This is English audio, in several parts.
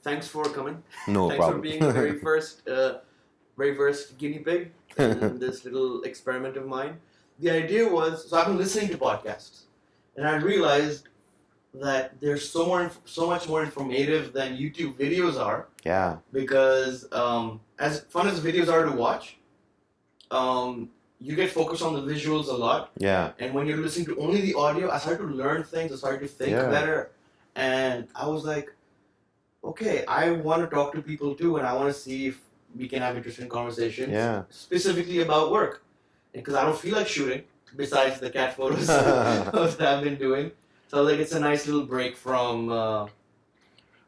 thanks for coming. No Thanks for problem. being the very first guinea pig in this little experiment of mine. The idea was, so I've been listening to podcasts, and I realized that they're so much more informative than YouTube videos are. Yeah. Because as fun as videos are to watch, you get focused on the visuals a lot. Yeah. And when you're listening to only the audio, I started to learn things. I started to think better, and I was like, okay, I want to talk to people too, and I want to see if we can have interesting conversations. Yeah. Specifically about work, because I don't feel like shooting. Besides the cat photos that I've been doing, so like it's a nice little break from.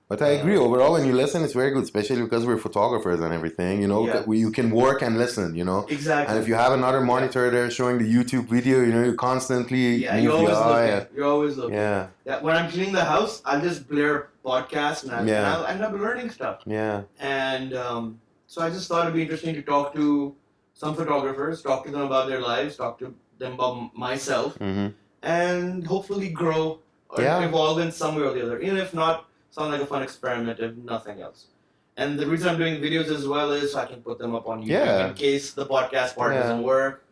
But I agree. Overall, when you listen, it's very good, especially because we're photographers and everything. You know, you can work and listen. You know, Exactly. and if you have another monitor there showing the YouTube video, you know, you constantly you're always looking. You're always looking. Yeah. When I'm cleaning the house, I'll just blare podcasts and I'll end up learning stuff. Yeah. And so I just thought it'd be interesting to talk to some photographers, talk to them about their lives, talk to them about myself, and hopefully grow or evolve in some way or the other. Even if not, sound like a fun experiment, if nothing else. And the reason I'm doing videos as well is so I can put them up on YouTube in case the podcast part doesn't work.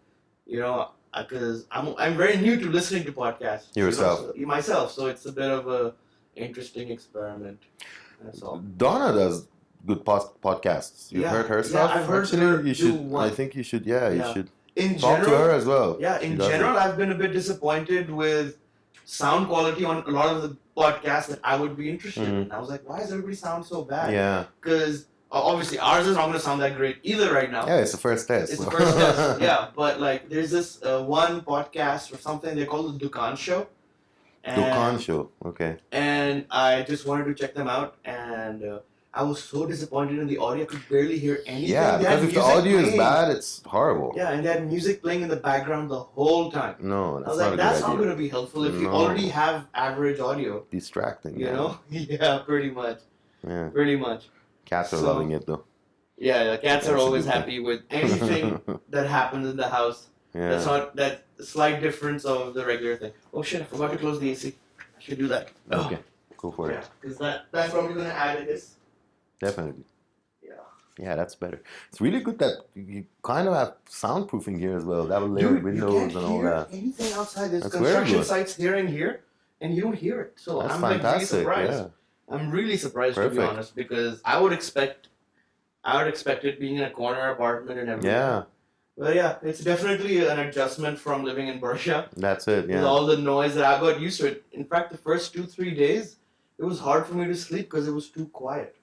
You know, because I'm very new to listening to podcasts. Yourself. Myself. So it's a bit of a interesting experiment. That's all. Donna does good podcasts. You've heard her stuff? Yeah, I've heard her do one. I think you should, you should in talk general, to her as well. Yeah, in general, I've been a bit disappointed with sound quality on a lot of the podcasts that I would be interested in. I was like, why does everybody sound so bad? Yeah. Because obviously ours is not going to sound that great either right now. Yeah, it's the first test. It's the first test, yeah. But like, there's this one podcast or something, they call it the Dukan Show. Dukan Show, okay. And I just wanted to check them out, and I was so disappointed in the audio. I could barely hear anything. Yeah, because if the audio is bad, it's horrible. Yeah, and they had music playing in the background the whole time. No, that's I was not like, a that's good not idea. going to be helpful if you already have average audio. Distracting. You know? Yeah, pretty much. Yeah. Pretty much. Cats are loving it though. Yeah, the cats are always happy with anything that happens in the house. Yeah. That's not that slight difference of the regular thing. Oh shit, I forgot to close the AC. I should do that. Okay, go for it. Yeah, because that's probably going to add to this. Definitely. Yeah. Yeah, that's better. It's really good that you kind of have soundproofing here as well. Double layered windows and all that. Anything outside. There's That's construction sites here and here, and you don't hear it. So that's I'm fantastic. Like really surprised. Yeah. I'm really surprised to be honest, because I would expect it being in a corner apartment and everything. Yeah. But yeah, it's definitely an adjustment from living in Bersha. That's it. Yeah. With all the noise that I got used to it. In fact, the first 2-3 days, it was hard for me to sleep because it was too quiet.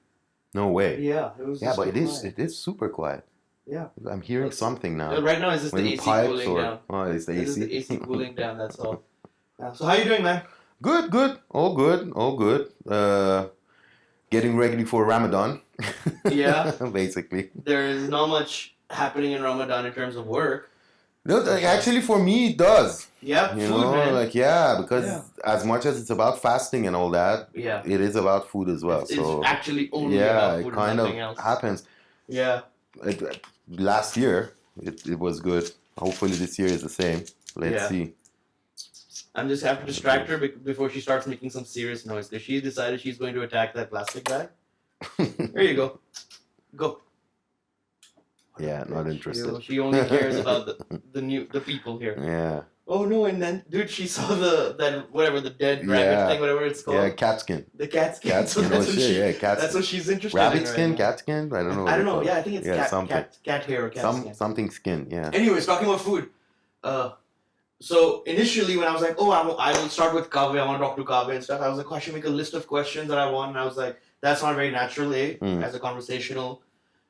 No way. Yeah, it was. Yeah, but quiet. it is super quiet. Yeah. I'm hearing something now. Right now, it's just the AC cooling down. Oh, it's the It's AC. the AC cooling down. That's all. Yeah. So how you doing, man? Good. All good. Getting ready for Ramadan. Yeah. Basically. There is not much happening in Ramadan in terms of work. No, actually, for me, it does. Yeah, You food, know, man. because as much as it's about fasting and all that, it is about food as well. It's actually only about food it kind and of nothing else. happens. Yeah. Last year, it was good. Hopefully, this year is the same. Let's see. I'm just have to distract her before she starts making some serious noise. Because she decided she's going to attack that plastic bag. Here you go. Go. Yeah, not interested. She only cares about the people here. Yeah. Oh no! And then, dude, she saw the dead rabbit thing, whatever it's called. Yeah, cat skin. The cat skin. Cat skin. Cat skin. That's what she's interested rabbit in. Skin, right cat skin. I don't know. I don't know. Yeah, I think it's cat hair or cat skin. Something skin. Yeah. Anyways, talking about food. So initially, when I was like, oh, I will start with Kaveh. I want to talk to Kaveh and stuff. I was like, oh, I should make a list of questions that I want. And I was like, that's not very natural, as a conversational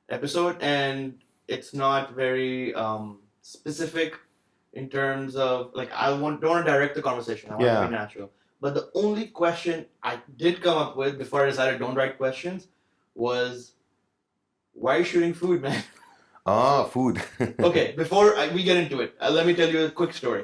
episode, and it's not very specific in terms of like don't want to direct the conversation. I want it to be natural. But the only question I did come up with before I decided don't write questions was, why are you shooting food, man? Food. Okay, before we get into it, let me tell you a quick story.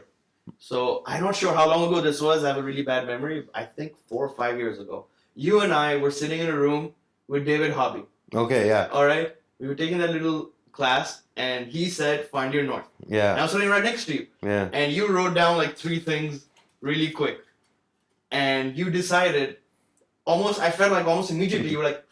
So I'm not sure how long ago this was. I have a really bad memory. I think 4 or 5 years ago. You and I were sitting in a room with David Hobby. Okay, yeah. All right. We were taking that little class, and he said, "Find your north." Yeah. And I was sitting right next to you. Yeah. And you wrote down like 3 things really quick, and you decided I felt like almost immediately you were like,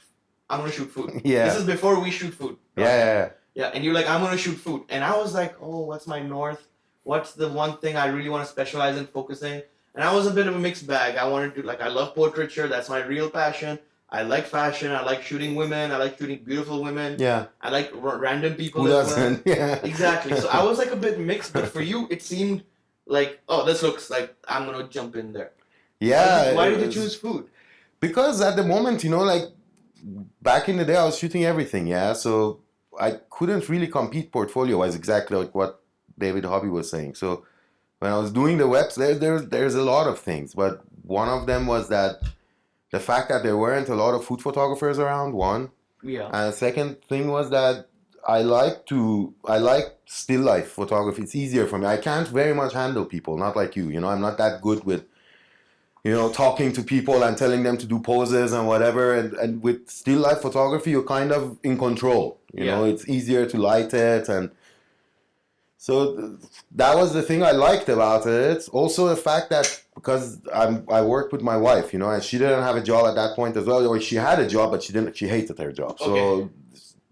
I'm gonna shoot food. Yeah. This is before we shoot food. Yeah. Yeah, and you're like, I'm gonna shoot food. And I was like, oh, what's my north? What's the one thing I really want to specialize in focusing? And I was a bit of a mixed bag. I wanted to, like, I love portraiture. That's my real passion. I like fashion. I like shooting women. I like shooting beautiful women. Yeah. I like random people Who as well. doesn't? Yeah. Exactly. So I was like a bit mixed, but for you, it seemed like, oh, this looks like I'm gonna jump in there. Yeah. Why did you choose food? Because at the moment, like back in the day, I was shooting everything. Yeah. So I couldn't really compete portfolio-wise, exactly like what David Hobby was saying. So when I was doing the webs, there's a lot of things, but one of them was that the fact that there weren't a lot of food photographers around, one. Yeah. And the second thing was that I like still life photography. It's easier for me. I can't very much handle people, not like you. I'm not that good with, talking to people and telling them to do poses and whatever. And with still life photography, you're kind of in control. You know, it's easier to light it. And so that was the thing I liked about it. Also the fact that because I worked with my wife, and she didn't have a job at that point as well, or she had a job, but she hated her job. So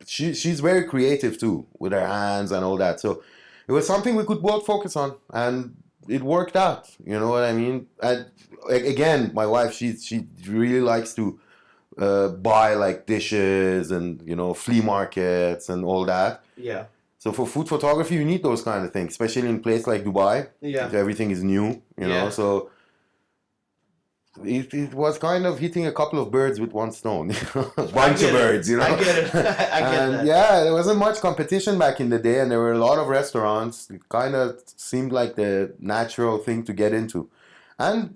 she's very creative too with her hands and all that. So it was something we could both focus on, and it worked out. You know what I mean? And again, my wife, she really likes to buy like dishes and flea markets and all that. Yeah. So for food photography, you need those kind of things, especially in a place like Dubai. Yeah. Everything is new, you know. So it was kind of hitting a couple of birds with one stone. A bunch of birds, I get it. I get that. Yeah, there wasn't much competition back in the day, and there were a lot of restaurants. It kind of seemed like the natural thing to get into. And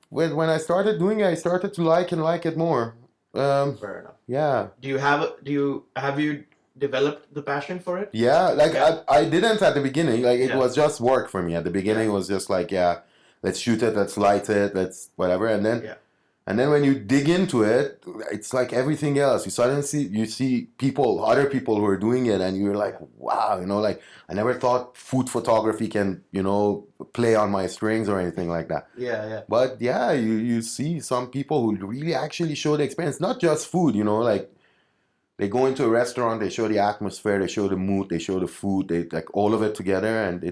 when I started doing it, I started to like it more. Fair enough. Yeah. Have you developed the passion for it? Yeah, like I didn't at the beginning. Like it was just work for me. At the beginning, it was just like, let's shoot it, let's light it, let's whatever. And then when you dig into it, it's like everything else. You suddenly see other people who are doing it, and you're like, wow, like I never thought food photography can, play on my strings or anything like that. Yeah. But you see some people who really actually show the experience, not just food, like. They go into a restaurant, they show the atmosphere, they show the mood, they show the food, they like all of it together, and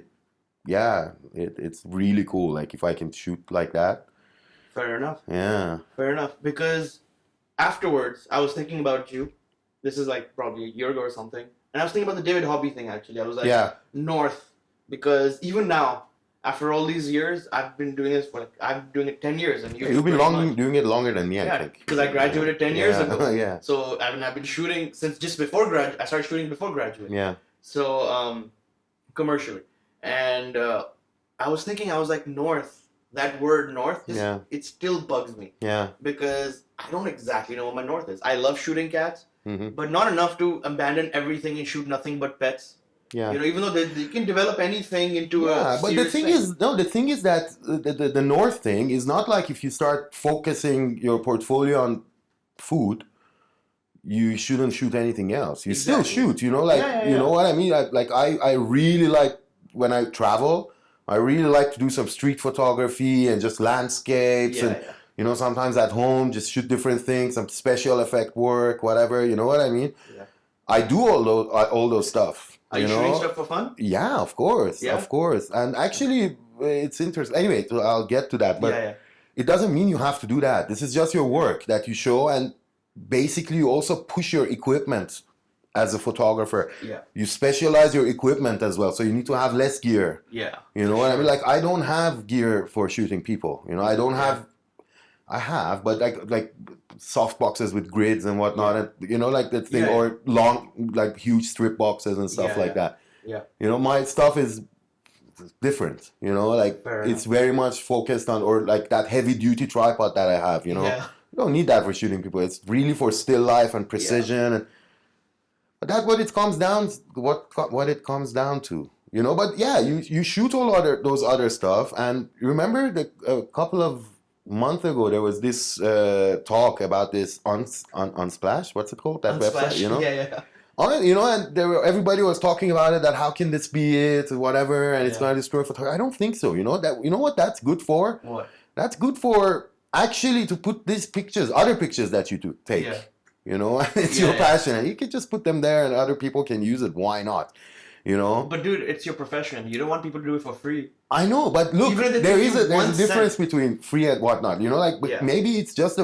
it's really cool. Like if I can shoot like that. Fair enough. Yeah. Fair enough. Because afterwards, I was thinking about you. This is like probably a year ago or something, and I was thinking about the David Hobby thing. Actually, I was like, North, because even now, after all these years, I've been doing this for I'm doing it 10 years, and you've been doing it longer than me, I think. Because I graduated 10 years ago. Yeah. So I've been shooting since just before I started shooting before graduating. Yeah. So commercially, and I was thinking, I was like, North. That word North, it still bugs me. Yeah. Because I don't exactly know what my North is. I love shooting cats, but not enough to abandon everything and shoot nothing but pets. Yeah. Even though they can develop anything into a but the thing is that the North thing is not like if you start focusing your portfolio on food, you shouldn't shoot anything else. You still shoot, you know what I mean? I really like when I travel, I really like to do some street photography and just landscapes and sometimes at home just shoot different things, some special effect work, whatever, you know what I mean? Yeah. I do all those stuff. Are you shooting stuff for fun? Yeah, of course. Yeah? Of course. And actually, it's interesting. Anyway, so I'll get to that. But it doesn't mean you have to do that. This is just your work that you show. And basically, you also push your equipment as a photographer. Yeah. You specialize your equipment as well. So you need to have less gear. Yeah. You know what I mean? Like, I don't have gear for shooting people. I don't have... I have, but like soft boxes with grids and whatnot, like that thing, or long, like huge strip boxes and stuff like that. Yeah. My stuff is different, like it's very much focused on, or like that heavy duty tripod that I have, You don't need that for shooting people. It's really for still life and precision. And, but that's what it comes down, what it comes down to, but you shoot those other stuff. And remember a couple of month ago there was this talk about this Unsplash, what's it called, that Unsplash. Website, and everybody was talking about it, that how can this be it, whatever, and it's going to destroy photography. I don't think so. What that's good for? What? That's good for actually to put these pictures, other pictures that you take, You know, it's your passion. And you can just put them there and other people can use it. Why not? You know? But dude, it's your profession. You don't want people to do it for free. I know, but look, there's a difference between free and whatnot. You know, like maybe it's just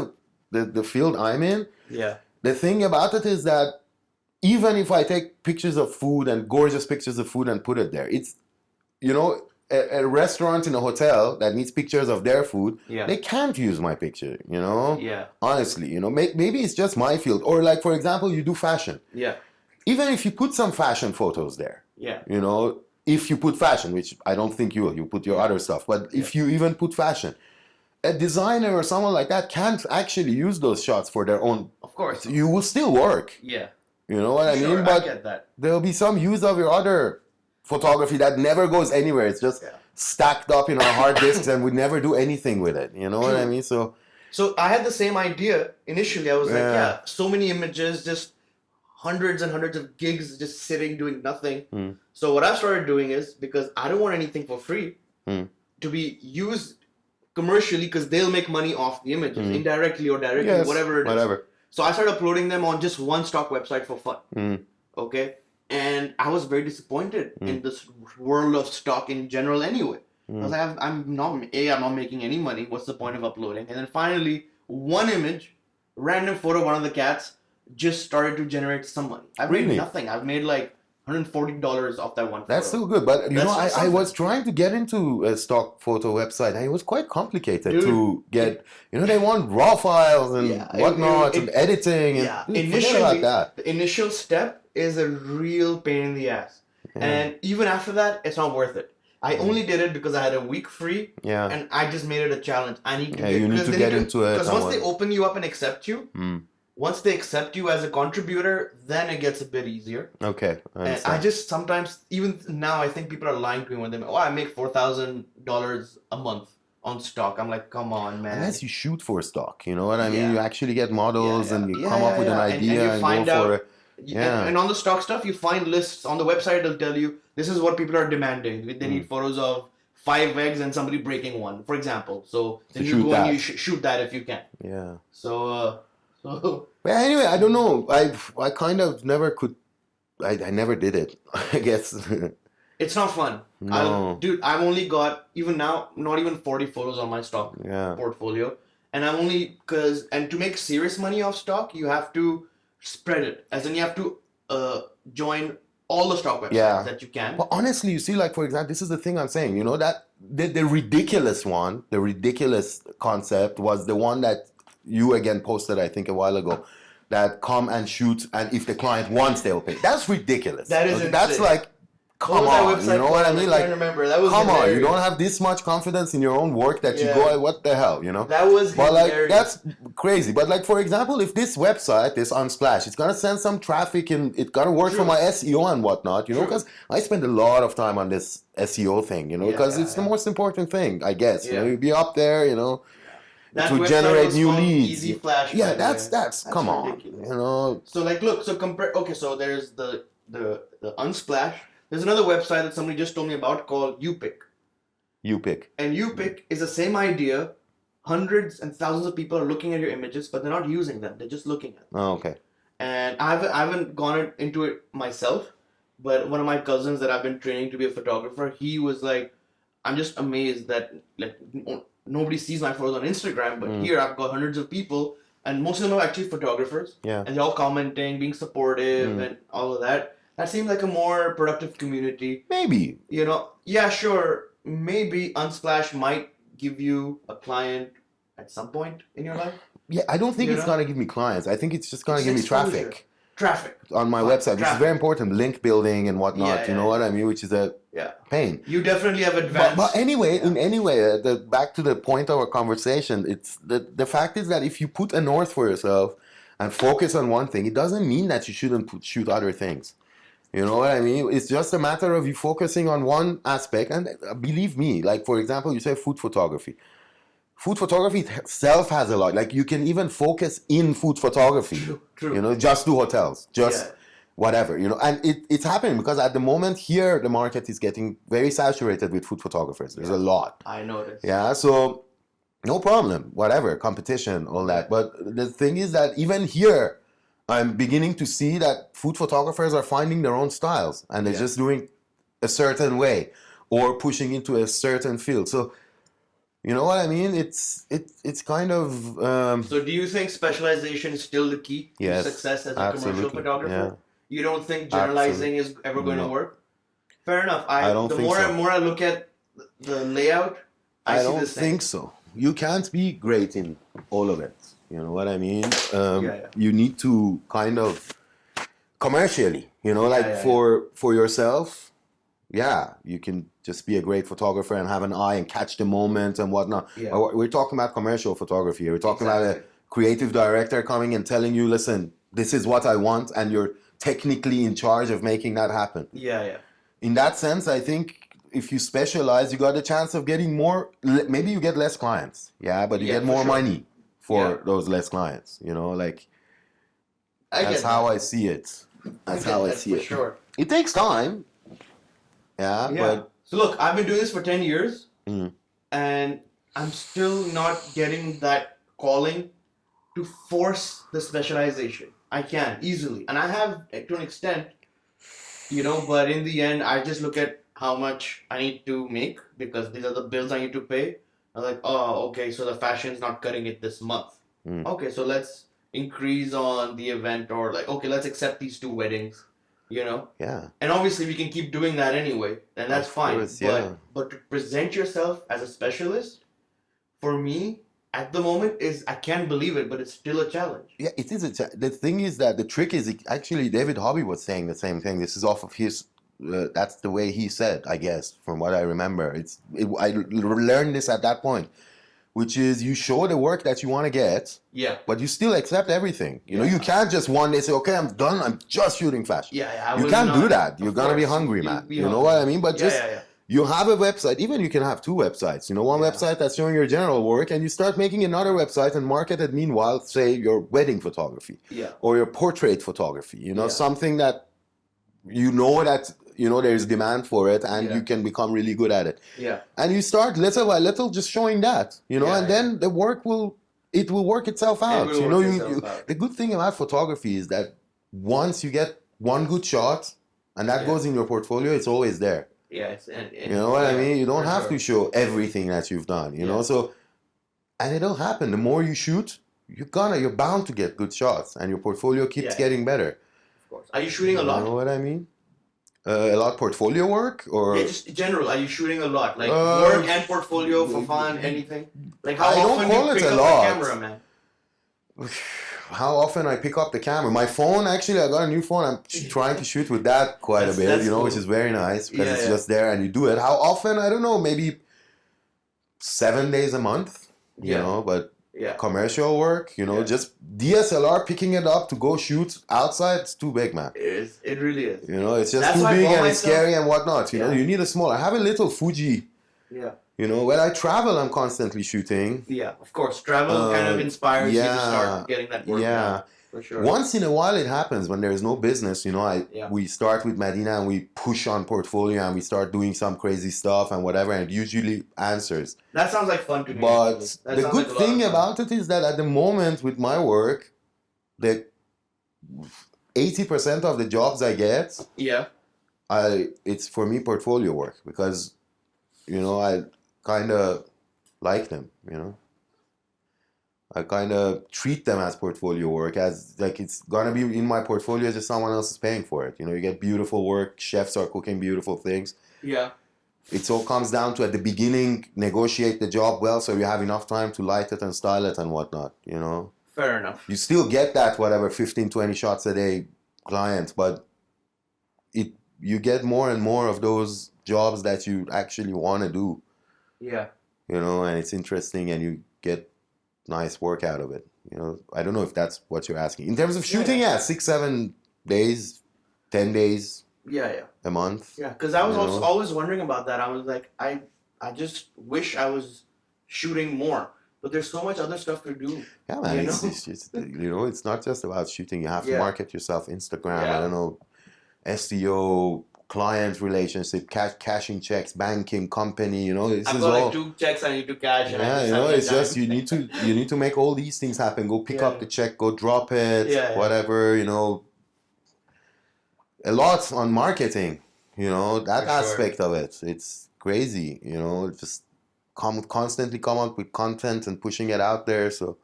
the field I'm in. Yeah. The thing about it is that even if I take pictures of food and gorgeous pictures of food and put it there, it's, you know, a restaurant in a hotel that needs pictures of their food, they can't use my picture, you know? Yeah. Honestly, you know, maybe it's just my field. Or like, for example, you do fashion. Yeah. Even if you put some fashion photos there, you know, if you put fashion, which I don't think you will, you put your other stuff, but if you even put fashion, a designer or someone like that can't actually use those shots for their own. Of course. You will still work. Yeah. You know what I mean? But I get that. There'll be some use of your other photography that never goes anywhere. It's just stacked up in our hard disks and we never do anything with it. You know what I mean? So I had the same idea initially. I was like, so many images, just hundreds and hundreds of gigs just sitting doing nothing. So what I started doing is, because I don't want anything for free to be used commercially, because they'll make money off the images, indirectly or directly, whatever it is. So I started uploading them on just one stock website for fun. Okay? And I was very disappointed in this world of stock in general anyway. I was like, I'm not making any money. What's the point of uploading? And then finally, one image, random photo of one of the cats, just started to generate some money. I've made nothing. I've made like $140 off that one photo. That's still good. But, you know, I was trying to get into a stock photo website, and it was quite complicated to get. You know, they want raw files and whatnot, and editing. And initially, the initial step is a real pain in the ass. And even after that, it's not worth it. I only did it because I had a week free, and I just made it a challenge. I need to you need to get into it. Because once they open you up and accept you, once they accept you as a contributor, then it gets a bit easier. Okay. And I just sometimes, even now, I think people are lying to me when they I make $4,000 a month on stock. I'm like, come on, man. Unless you shoot for stock, you know what I mean? You actually get models and you come up with an idea and go for it. And on the stock stuff, you find lists on the website. They'll tell you this is what people are demanding. They need photos of 5 eggs and somebody breaking one, for example. So then you go and you shoot that if you can. Yeah. So. But anyway, I don't know. I kind of never could. I never did it. I guess. It's not fun. No. Dude, I've only got, even now, not even 40 photos on my stock portfolio. And I'm only, and to make serious money off stock, you have to spread it. As in, you have to join all the stock websites that you can. But honestly, you see, like, for example, this is the thing I'm saying, you know, that the ridiculous one, the ridiculous concept was the one that you again posted, I think, a while ago, that come and shoot, and if the client wants, they'll pay. That's ridiculous. That is insane. That's like, come on, you know what I mean? Like, remember. That was come hilarious. on, you don't have this much confidence in your own work that you go, what the hell, you know? That was But like, hilarious. that's crazy. But like, for example, if this website is Unsplash, it's gonna send some traffic and it's gonna work for my SEO and whatnot, you know? Because I spend a lot of time on this SEO thing, you know? Because it's the most important thing, I guess. You know, you be up there, you know, to generate new leads. Easy Flash. Yeah, that's come ridiculous. on, you know. So like, look, so compare. Okay, so there's the Unsplash. There's another website that somebody just told me about called UPick. UPick. And UPick is the same idea. Hundreds and thousands of people are looking at your images, but they're not using them. They're just looking at them. Oh, okay. And I haven't gone into it myself, but one of my cousins that I've been training to be a photographer, he was like, I'm just amazed that like nobody sees my photos on Instagram, but here I've got hundreds of people, and most of them are actually photographers. Yeah. And they're all commenting, being supportive, and all of that. That seems like a more productive community. Maybe. You know, yeah, sure. Maybe Unsplash might give you a client at some point in your life. Yeah, I don't think it's going to give me clients. I think it's just going to give me traffic. Traffic. On my website, which is very important. Link building and whatnot, you know what I mean? Which is a pain. You definitely have advanced. But anyway, back to the point of our conversation, it's the fact is that if you put a north for yourself and focus on one thing, it doesn't mean that you shouldn't shoot other things. You know what I mean? It's just a matter of you focusing on one aspect. And believe me, like, for example, you say food photography. Food photography itself has a lot. Like, you can even focus in food photography. True. You know, just do hotels. Just whatever, you know. And it's happening because at the moment here, the market is getting very saturated with food photographers. There's a lot. I noticed. Yeah, so no problem. Whatever, competition, all that. But the thing is that even here, I'm beginning to see that food photographers are finding their own styles and they're just doing a certain way or pushing into a certain field. So, you know what I mean? It's kind of... So do you think specialization is still the key to success as a commercial photographer? Yeah. You don't think generalizing is ever going to work? Fair enough. The more I look at the layout, I don't think so. You can't be great in all of it. You know what I mean? You need to kind of commercially, for yourself. Yeah, you can just be a great photographer and have an eye and catch the moment and whatnot. Yeah. We're talking about commercial photography. We're talking about a creative director coming and telling you, listen, this is what I want, and you're technically in charge of making that happen. Yeah. In that sense, I think if you specialize, you got a chance of getting more. Maybe you get less clients, but you get more money for those less clients. That's how I see it. That's how I see it. Sure. It takes time. Yeah. But so look, I've been doing this for 10 years, and I'm still not getting that calling to force the specialization. I can easily, and I have to an extent, but in the end, I just look at how much I need to make because these are the bills I need to pay. I'm like, oh, okay, so the fashion's not cutting it this month. Okay, so let's increase on the event, or okay, let's accept these 2 weddings, Yeah. And obviously we can keep doing that anyway, and that's fine. But to present yourself as a specialist, for me, at the moment, I can't believe it, but it's still a challenge. Yeah, it is the thing is that the trick is actually David Hobby was saying the same thing. This is off of his. That's the way he said, I guess, from what I remember. I learned this at that point, which is you show the work that you want to get, but you still accept everything. You can't just one day say, okay, I'm done. I'm just shooting fashion. You can't do that. You're gonna be hungry, man. You know what I mean? But you have a website. Even you can have 2 websites. One website that's showing your general work, and you start making another website and market it. Meanwhile, say your wedding photography, or your portrait photography. Something that there's demand for it, and you can become really good at it. Yeah. And you start little by little just showing that, and then the work will work itself out. The good thing about photography is that once you get one good shot and that goes in your portfolio, it's always there. Yeah, you know what I mean? You don't have to show everything that you've done, so, and it'll happen. The more you shoot, you're bound to get good shots, and your portfolio keeps getting better. Of course. Are you shooting a lot? You know what I mean? A lot portfolio work, or just in general, are you shooting a lot? Like work and portfolio for fun, anything? Like how often do you pick up the camera, man? How often I pick up the camera? My phone, actually, I got a new phone. I'm trying to shoot with that quite a bit, cool. Which is very nice because it's just there and you do it. How often? I don't know, maybe 7 days a month, but commercial work, just DSLR picking it up to go shoot outside, it's too big, man. It really is. It's just too big and it's scary and whatnot. You need a small. I have a little Fuji. Yeah. When I travel, I'm constantly shooting. Yeah, of course. Travel kind of inspires you to start getting that work done. For sure. Once in a while it happens when there's no business, we start with Medina and we push on portfolio and we start doing some crazy stuff and whatever, and it usually answers. That sounds like fun to me. But the good thing about it is that at the moment with my work, the 80% of the jobs I get, it's for me portfolio work because, I kind of like them, I kind of treat them as portfolio work, as like it's gonna be in my portfolio, just someone else is paying for it. You get beautiful work, chefs are cooking beautiful things. Yeah. It all comes down to, at the beginning, negotiate the job well so you have enough time to light it and style it and whatnot, Fair enough. You still get that, 15, 20 shots a day client, but you get more and more of those jobs that you actually want to do. Yeah. And it's interesting and you get nice work out of it. I don't know if that's what you're asking. In terms of shooting, 6, 7 days, 10 days. A month. Yeah, because I was always wondering about that. I was like, I just wish I was shooting more. But there's so much other stuff to do. Yeah, man. It's just, it's not just about shooting. You have to market yourself, Instagram, I don't know, SEO, client relationship, cashing checks, banking, company, this I've is got all. like 2 checks I need to cash. And Yeah, it's just you need to make all these things happen. Go pick up the check, go drop it, whatever, a lot on marketing, that aspect of it. It's crazy, just constantly come up with content and pushing it out there. So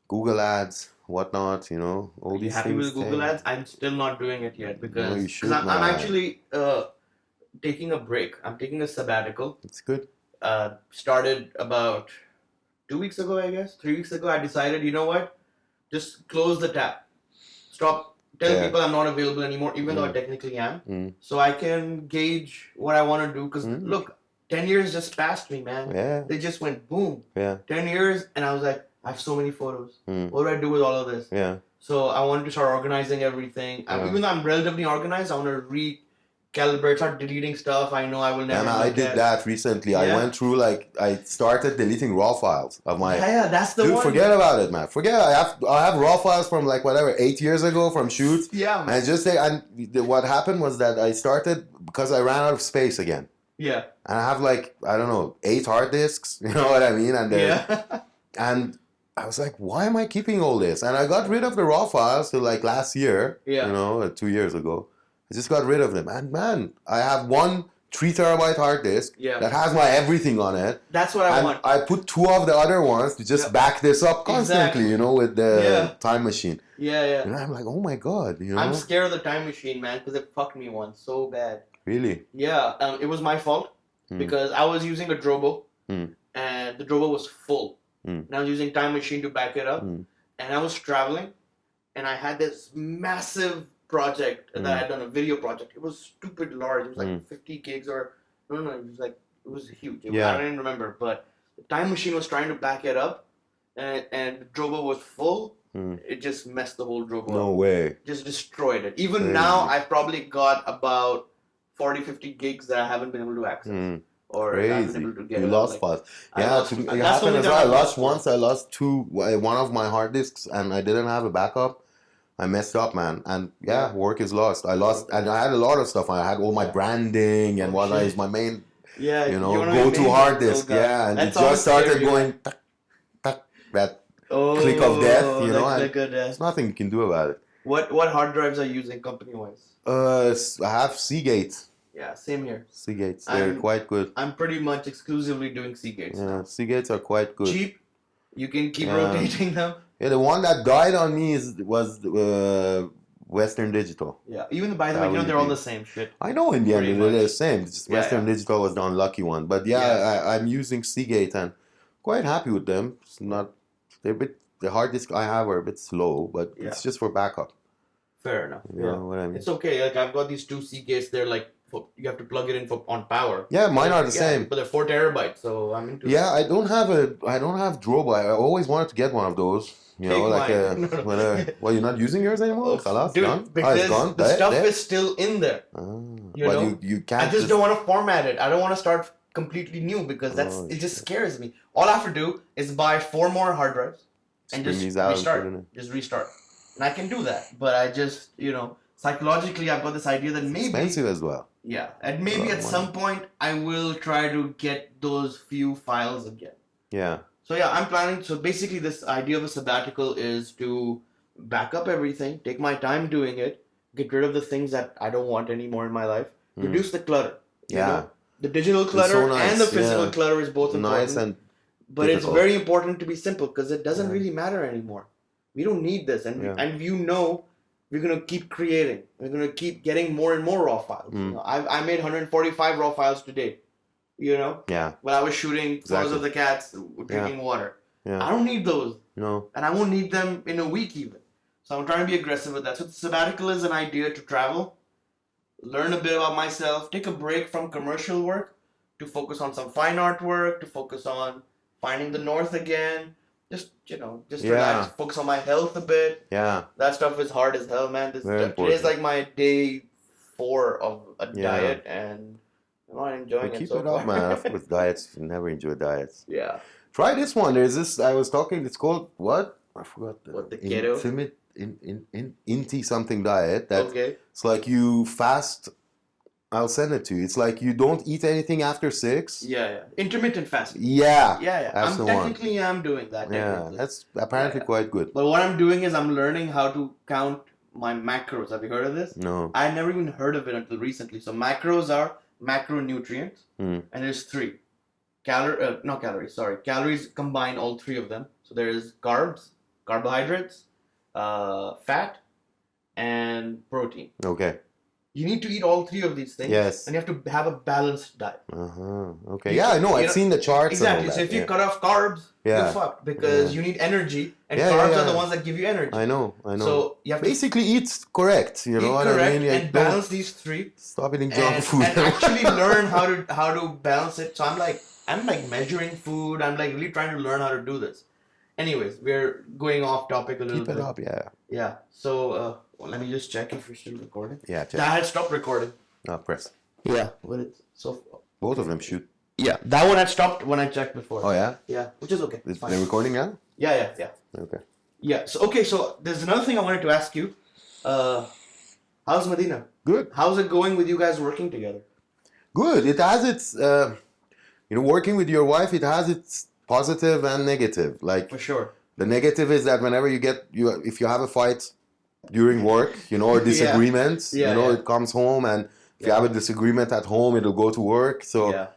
Google ads, whatnot, all these things. Happy with Google ads? I'm still not doing it yet because I'm actually taking a break. I'm taking a sabbatical. It's good. Started about 2 weeks ago, I guess. 3 weeks ago, I decided, you know what? Just close the tap. Stop telling people I'm not available anymore, even though I technically am. So I can gauge what I want to do. Because look, 10 years just passed me, man. Yeah. They just went boom. Yeah. 10 years, and I was like, I have so many photos. What do I do with all of this? Yeah. So I wanted to start organizing everything. Even though I'm relatively organized, I want to recalibrate, start deleting stuff I know I will never. And I did that recently. I went through I started deleting raw files of my. Yeah, that's the one. Forget about it, man. Forget. I have raw files from 8 years ago from shoots. Yeah, man. And what happened was that I started because I ran out of space again. Yeah. And I have 8 hard disks. You know what I mean? And and I was like, why am I keeping all this? And I got rid of the raw files till last year. Yeah. 2 years ago. I just got rid of them. And man, I have one 3 terabyte hard disk that has my everything on it. That's what I want. I put 2 of the other ones to just back this up constantly, with the time machine. Yeah, yeah. And I'm like, oh my God, I'm scared of the time machine, man, because it fucked me once so bad. Really? Yeah, it was my fault because I was using a Drobo and the Drobo was full. And I was using time machine to back it up. And I was traveling and I had this massive project that I had done, a video project. It was stupid large. It was 50 gigs or no, it was huge. I don't even remember, but the time machine was trying to back it up and the Drobo was full. It just messed the whole Drobo up. No way. Just destroyed it. Even now, I've probably got about 40, 50 gigs that I haven't been able to access. Or crazy. Able to get you lost files. Yeah, it happened as well. I lost once. I lost one of my hard disks, and I didn't have a backup. I messed up, man. And work is lost. I lost, and I had a lot of stuff. I had all my branding and what is my main, go-to hard disk. And it just started going, that click of death, there's nothing you can do about it. What hard drives are you using company-wise? I have Seagate. Yeah, same here. Seagates, they're quite good. I'm pretty much exclusively doing Seagates. Yeah, Seagates are quite good. Cheap. You can keep rotating them. Yeah, the one that died on me was Western Digital. Yeah, even by the way, they're all the same shit. I know in the end they're the same. Just Western Digital was the unlucky one, but I'm using Seagate and quite happy with them. It's not the hard disk I have are a bit slow, but it's just for backup. Fair enough. You know what I mean? It's okay. I've got these 2 Seagates. They're you have to plug it in on power. Yeah, mine are the same. But they're 4 terabytes, so I'm into. Yeah, I don't have Drobo. I always wanted to get one of those. You're not using yours anymore? Dude, gone? Because it's gone? the stuff is still in there. You can't. I just don't want to format it. I don't want to start completely new because it just scares me. All I have to do is buy 4 more hard drives and just restart. Just restart. And I can do that. But I just, psychologically I've got this idea that maybe... expensive as well. Yeah. And maybe at some point I will try to get those few files again. Yeah. So yeah, I'm planning... So basically this idea of a sabbatical is to back up everything, take my time doing it, get rid of the things that I don't want anymore in my life, reduce the clutter. Yeah. The digital clutter and the physical clutter is both important. But it's very important to be simple because it doesn't really matter anymore. We don't need this. And we're going to keep creating. We're going to keep getting more and more raw files. I made 145 raw files today. Yeah. When I was shooting photos of the cats drinking water. Yeah. I don't need those. No. And I won't need them in a week even. So I'm trying to be aggressive with that. So the sabbatical is an idea to travel, learn a bit about myself, take a break from commercial work to focus on some fine art work, to focus on finding the north again. Just relax, focus on my health a bit. Yeah. That stuff is hard as hell, man. Today's like my day 4 of a diet and I'm not enjoying it keep so it far. up, man. With diets, you never enjoy diets. Yeah. Try this one. There's this, I was talking, it's called, what? I forgot. The keto? Inti something diet. It's like you fast I'll send it to you. It's like you don't eat anything after 6. Yeah. Intermittent fasting. Yeah. Yeah. That's the one. I'm doing that. Yeah, that's apparently quite good. But what I'm doing is I'm learning how to count my macros. Have you heard of this? No. I never even heard of it until recently. So macros are macronutrients, and there's 3. Not calories, sorry. Calories combine all 3 of them. So there's carbs, carbohydrates, fat, and protein. Okay. You need to eat all 3 of these things. Yes. And you have to have a balanced diet. Okay. Yeah, I know. I've seen the charts. Exactly. And all so that. if you cut off carbs, you're fucked because you need energy, and carbs are the ones that give you energy. I know. So you have basically eat correct. You know what I mean? And balance these 3. Stop eating junk food. And actually learn how to balance it. So I'm measuring food. I'm like really trying to learn how to do this. Anyways, we're going off topic a little bit. Keep it up, yeah. Yeah. So let me just check if we're still recording. Yeah, check. I had stopped recording. Press. Yeah. But it's both of them shoot. Yeah. That one had stopped when I checked before. Oh yeah? Yeah. Which is okay. They're recording now? Yeah. Okay. Yeah. So there's another thing I wanted to ask you. How's Medina? Good. How's it going with you guys working together? Good. It has its working with your wife, it has its positive and negative. Like, for sure. The negative is that whenever if you have a fight during work, or disagreements, it comes home, and if you have a disagreement at home, it'll go to work. So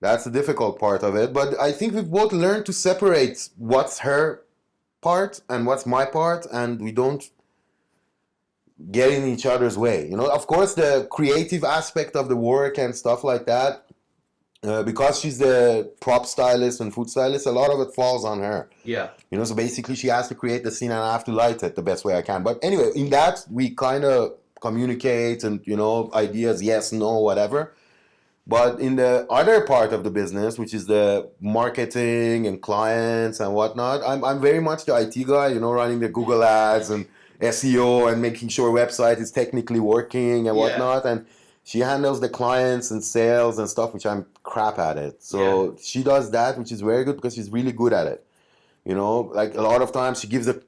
that's the difficult part of it. But I think we've both learned to separate what's her part and what's my part, and we don't get in each other's way. Of course, the creative aspect of the work and stuff like that, because she's the prop stylist and food stylist, a lot of it falls on her. Yeah. So basically she has to create the scene and I have to light it the best way I can. But anyway, in that we kind of communicate and, ideas, yes, no, whatever. But in the other part of the business, which is the marketing and clients and whatnot, I'm very much the IT guy, running the Google ads and SEO and making sure website is technically working and whatnot. And she handles the clients and sales and stuff, which I'm crap at it. So she does that, which is very good because she's really good at it. Like a lot of times she gives a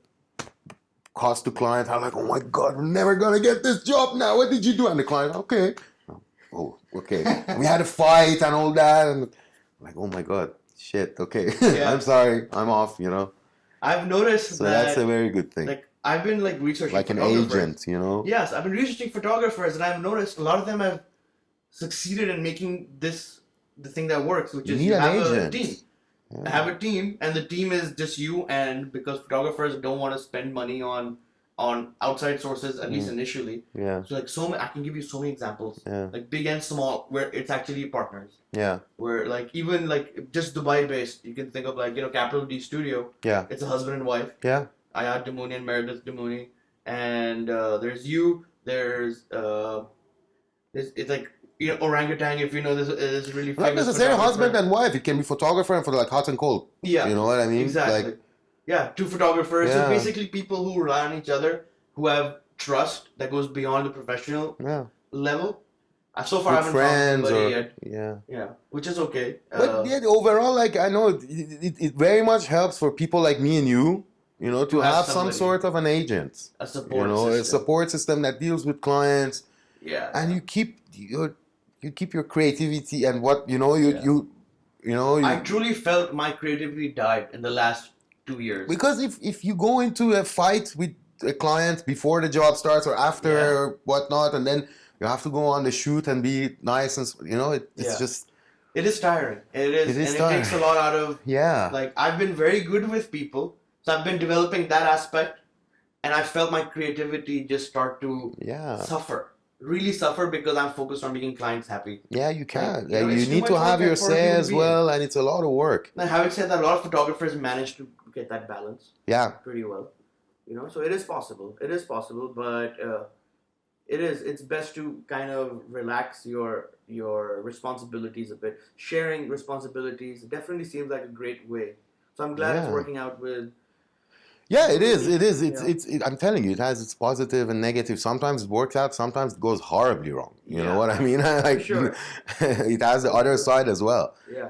cost to client. I'm like, oh my God, we're never going to get this job now. What did you do? And the client, okay. Oh, okay. And we had a fight and all that. And I'm like, oh my God, shit, okay. I'm sorry, I'm off, I've noticed so that's a very good thing. Like, I've been researching like an agent, Yes, I've been researching photographers, and I've noticed a lot of them have succeeded in making this the thing that works, which is you have a team. I have a team, and the team is just you, and because photographers don't want to spend money on outside sources, at least initially. Yeah. So I can give you so many examples. Yeah. Like big and small, where it's actually partners. Yeah. Where even just Dubai based, you can think of Capital D Studio. Yeah. It's a husband and wife. Yeah. Ayad Damouni and Meredith Damouni, and there's you. There's it's like orangutan. If you know this is really famous. Not necessarily husband and wife. It can be photographer and for hot and cold. Yeah. You know what I mean? Exactly. Yeah, 2 photographers. So basically people who rely on each other, who have trust that goes beyond the professional level. So far, I haven't found somebody yet. Yeah, which is okay. But overall, I know it very much helps for people like me and you, to have some sort of an agent. A support system. A support system that deals with clients. Yeah. And you keep your creativity and what, I truly felt my creativity died in the last 2 years. Because if you go into a fight with a client before the job starts or after or whatnot, and then you have to go on the shoot and be nice and it's just. It is tiring. It takes a lot out of. Yeah. I've been very good with people, so I've been developing that aspect, and I felt my creativity just start to suffer. Really suffer because I'm focused on making clients happy. Yeah, you can. You need to have your say as well, and it's a lot of work. Now, having said that, a lot of photographers manage to get that balance. Yeah. Pretty well. So it is possible. It is possible, but it's best to kind of relax your responsibilities a bit. Sharing responsibilities definitely seems like a great way. So I'm glad it's working out with. Yeah, it is. It is. I'm telling you, it has its positive and negative. Sometimes it works out. Sometimes it goes horribly wrong. You know what I mean? Sure. It has the other side as well. Yeah.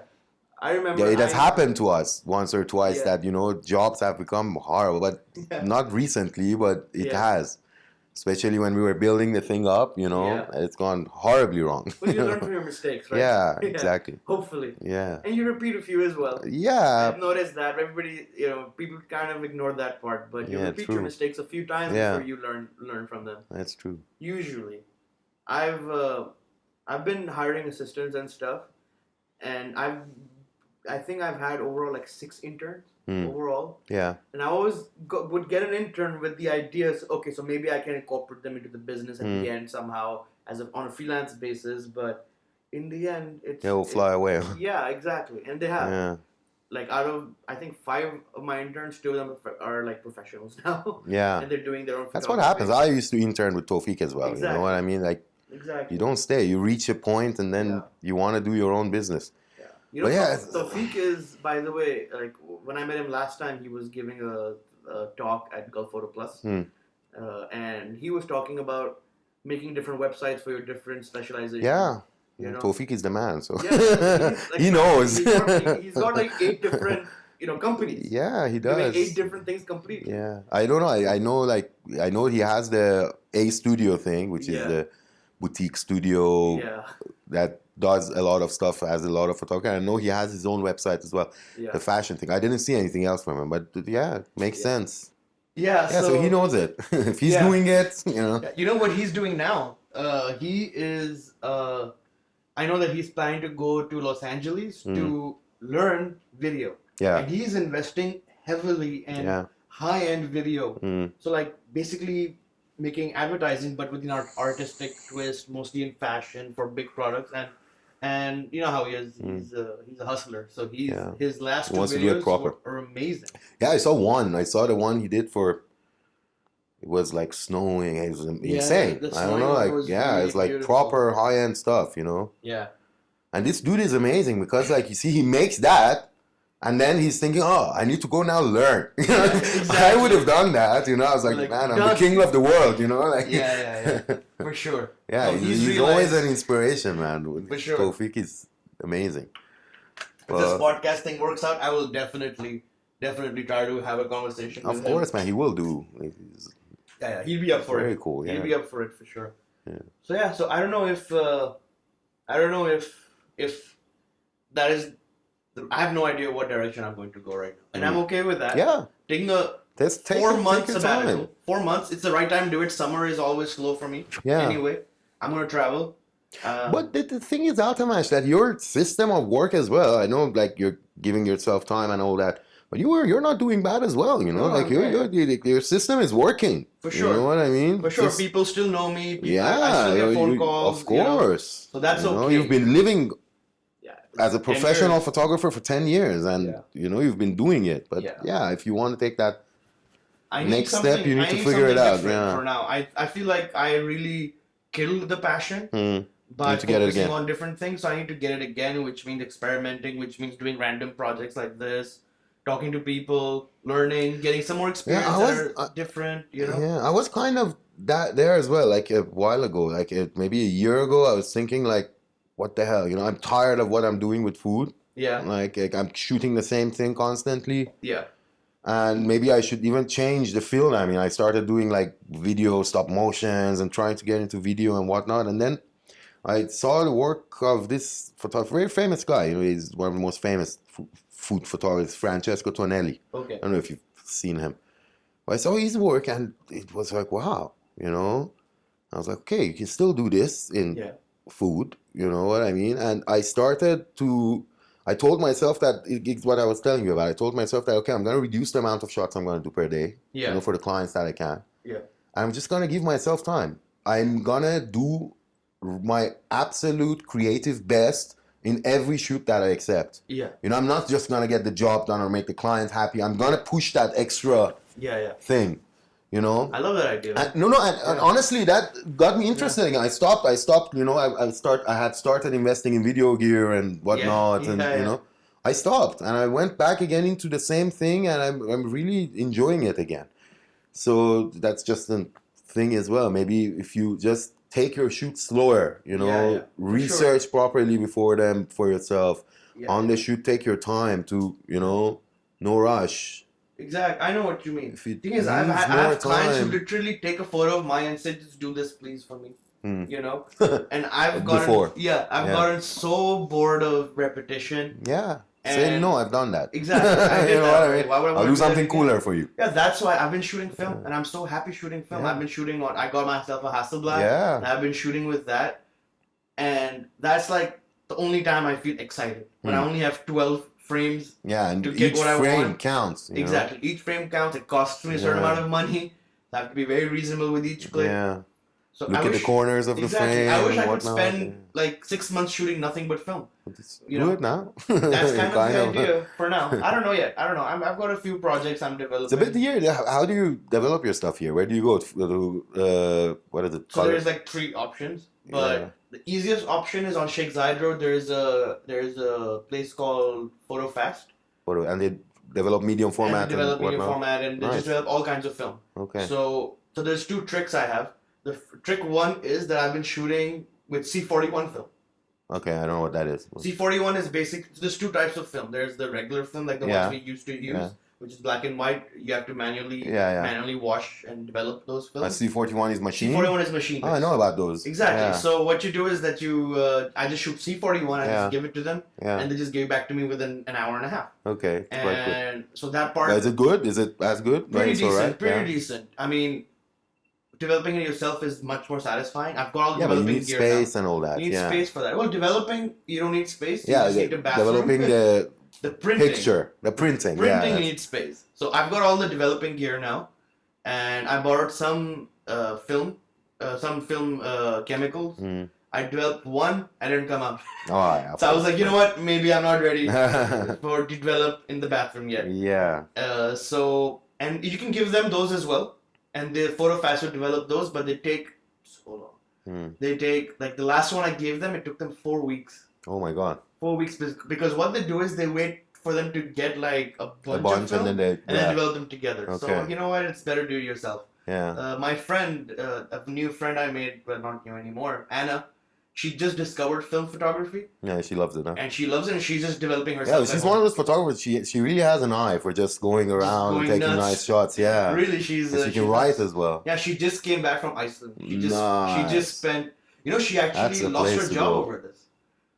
I remember. Yeah, it has happened to us once or twice that, jobs have become horrible, but not recently, but it has. especially when we were building the thing up, you know, it's gone horribly wrong. Well, you learn from your mistakes, right? Yeah, exactly. Hopefully. Yeah. And you repeat a few as well. Yeah. I've noticed that everybody, people kind of ignore that part, but you repeat your mistakes a few times before you learn from them. That's true. Usually, I've been hiring assistants and stuff, and I think I've had overall like 6 interns. Overall. Yeah. And I always would get an intern with the ideas, okay, so maybe I can incorporate them into the business at the end somehow on a freelance basis, but in the end, they will fly away. Yeah, exactly. And they have. Yeah. Like out of, I think 5 of my interns, 2 of them are like professionals now. Yeah. And they're doing their own. That's what happens. I used to intern with Tawfiq as well. Exactly. You know what I mean? Like, exactly. You don't stay. You reach a point and then you want to do your own business. You know, Tawfiq is, by the way, like when I met him last time, he was giving a talk at Gulf Photo Plus, and he was talking about making different websites for your different specializations. Yeah, Tawfiq is the man, so he knows. He's got like 8 different companies. Yeah, he does. Doing 8 different things completely. Yeah, I don't know. I know he has the A Studio thing, which is the boutique studio that does a lot of stuff, has a lot of photography. I know he has his own website as well, the fashion thing. I didn't see anything else from him, but makes sense. Yeah, so he knows it. If he's doing it, You know what he's doing now? He is, I know that he's planning to go to Los Angeles to learn video. Yeah. And he's investing heavily in high-end video. So like basically making advertising, but with an artistic twist, mostly in fashion for big products, and you know how he is. He's a hustler. So his last 2 videos were amazing. Yeah, I saw one. I saw the one he did for. It was like snowing. It was insane. I don't know. Like it's like beautiful. Proper high-end stuff. Yeah. And this dude is amazing because like you see, he makes that. And then he's thinking, oh, I need to go now learn. Exactly. I would have done that. I was like man, I'm the king of the world. Like, yeah. For sure. Yeah, he's always an inspiration, man. For sure. Tawfiq is amazing. If this podcast thing works out, I will definitely try to have a conversation with him. Of course, man. He will do. Yeah, he'll be up for it. Very cool, yeah. He'll be up for it for sure. Yeah. So I don't know if that is. I have no idea what direction I'm going to go right now, and I'm okay with that. Yeah, taking a 4 months sabbatical. 4 months. It's the right time to do it. Summer is always slow for me. Yeah. Anyway, I'm gonna travel. But the thing is, Altamash, that your system of work as well. I know, like you're giving yourself time and all that, but you're not doing bad as well. Your system is working. For sure. You know what I mean? For sure. People still know me. I still get phone calls. Of course. So that's okay. You've been living. As a professional photographer for 10 years and you've been doing it, but if you want to take that next step, you need to figure it out. For now, I feel like I really killed the passion by focusing on different things. So I need to get it again, which means experimenting, which means doing random projects like this, talking to people, learning, getting some more experience that are different. Yeah, I was kind of there as well. Like a while ago, like maybe a year ago, I was thinking like, what the hell? I'm tired of what I'm doing with food. Yeah. Like I'm shooting the same thing constantly. Yeah. And maybe I should even change the field. I mean, I started doing like video stop motions and trying to get into video and whatnot. And then I saw the work of this photographer, very famous guy. He's one of the most famous food photographers, Francesco Tonelli. Okay. I don't know if you've seen him. But I saw his work and it was like, wow, I was like, okay, you can still do this in food, you know what I mean? And I told myself that it's what I was telling you about. I told myself that, okay, I'm going to reduce the amount of shots I'm going to do per day, for the clients that I can. Yeah. I'm just going to give myself time. I'm going to do my absolute creative best in every shoot that I accept. Yeah. I'm not just going to get the job done or make the client happy. I'm going to push that extra thing. I love that idea. And honestly, that got me interested again. I stopped. I had started investing in video gear and whatnot, I stopped and I went back again into the same thing, and I'm really enjoying it again. So that's just a thing as well. Maybe if you just take your shoot slower, research properly before them for yourself. On the shoot, take your time to, no rush. Exactly. I know what you mean. If it Thing is, I have clients who literally take a photo of mine and say, "Just do this, please, for me." You know, and I've gotten so bored of repetition. Yeah. Say no, I've done that. Exactly. I did that. I mean? Why would I I'll do something cooler for you. Yeah, that's why I've been shooting film, and I'm so happy shooting film. I've been shooting on. I got myself a Hasselblad. Yeah. And I've been shooting with that, and that's like the only time I feel excited when I only have 12 frames. Yeah, and to get each what I frame want. counts. Exactly. Each frame counts. It costs me a certain amount of money. I have to be very reasonable with each clip. Yeah. So look at the corners of the frame. I wish I could spend like 6 months shooting nothing but film. Good now. That's kind of the idea for now. I don't know yet. I don't know. I've got a few projects I'm developing. It's a bit weird. How do you develop your stuff here? Where do you go to? What is it? So there's like 3 options, but the easiest option is on Sheikh Zayed Road. There's a place called Photo Fast. And they develop medium format. And they develop medium format, and they just develop all kinds of film. Okay. So there's 2 tricks I have. The trick 1 is that I've been shooting with C41 film. Okay, I don't know what that is. C41 is basic. There's 2 types of film. There's the regular film, like the ones we used to use, which is black and white. You have to manually wash and develop those films. C41 is machine? C41 is machine. Oh, I know about those. Exactly. Yeah. So what you do is that I just shoot C41, I just give it to them, and they just give it back to me within an hour and a half. Okay. And so that part... Is it good? Is it as good? Pretty decent. Pretty decent. I mean... Developing it yourself is much more satisfying. I've got all the developing gear. But you need space and all that. You need space for that. Well, developing, you don't need space. You just need a bathroom. Developing the printing. Picture. The printing. Printing, you need space. So I've got all the developing gear now. And I borrowed some film chemicals. I developed one, I didn't come out. Oh, yeah. So I was like, you know what? Maybe I'm not ready to develop in the bathroom yet. Yeah. And you can give them those as well. And the Photo Fast will develop those, but they take so long. They take, like the last one I gave them, it took them 4 weeks. Oh my God. 4 weeks, because what they do is they wait for them to get like a bunch of film and then develop them together. Okay. So you know what? It's better to do it yourself. Yeah. My friend, a new friend I made, but not new anymore, Anna, she just discovered film photography. Yeah, she loves it, huh? And she loves it, and she's just developing herself. Yeah, she's one of those photographers. She really has an eye for just going around and taking nice shots. Yeah. Really, she can write as well. Yeah, she just came back from Iceland. She just spent. You know, she actually lost her job over this.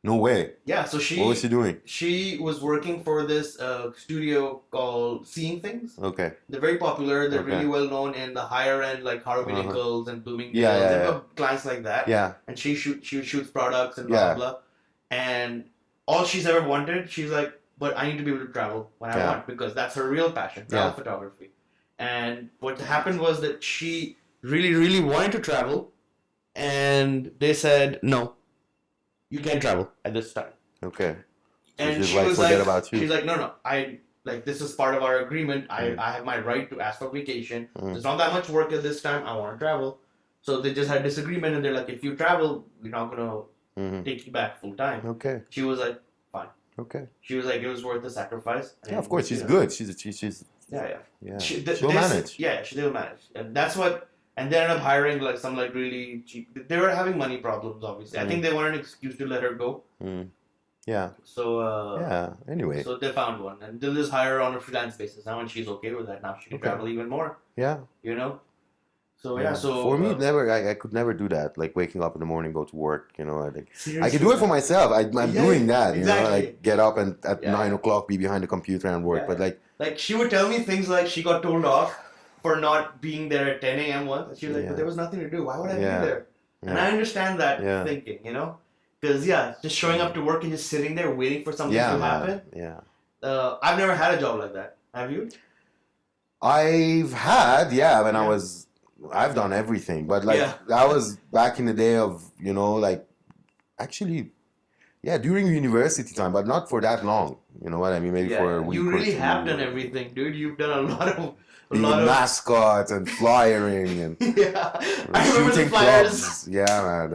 No way. Yeah, so What was she doing? She was working for this studio called Seeing Things. Okay. They're very popular. They're really well known in the higher end, like Harvey Nichols and Bloomingdale's. They've got clients like that. Yeah. And she shoots products and blah, blah, blah. And all she's ever wanted, she's like, but I need to be able to travel when I want, because that's her real passion, travel photography. And what happened was that she really, really wanted to travel, and they said, no, you can't travel at this time. Okay. So and she was like, about you. She's like, no, this is part of our agreement. I have my right to ask for vacation. There's not that much work at this time. I want to travel. So they just had disagreement, and they're like, if you travel, we're not going to take you back full time. Okay. She was like, fine. Okay. She was like, it was worth the sacrifice. Yeah, of course. She's good. She's yeah. She'll manage. Yeah, she will manage. And that's what... And they ended up hiring like some like really cheap... They were having money problems, obviously. I think they wanted an excuse to let her go. Yeah. So... anyway. So they found one. And they'll just hire her on a freelance basis now, and she's okay with that. Now she can travel even more. Yeah. You know? So, so... For me, I could never do that. Like waking up in the morning, go to work, you know. I can do it for myself. I'm doing that, you know. Like get up and at 9 o'clock be behind the computer and work. But like... Like she would tell me things like she got told off for not being there at 10 a.m. once. She was like, but there was nothing to do. Why would I be there? And I understand that thinking, you know? Because, just showing up to work and just sitting there waiting for something to happen. Yeah. I've never had a job like that. Have you? I've had, when I've done everything. But, like, that was back in the day of, you know, like, actually, during university time, but not for that long. You know what I mean? Maybe for a week. You really have done everything, dude. You've done a lot of... Being a mascot and flyering and I remember shooting the flyers. clubs. Yeah,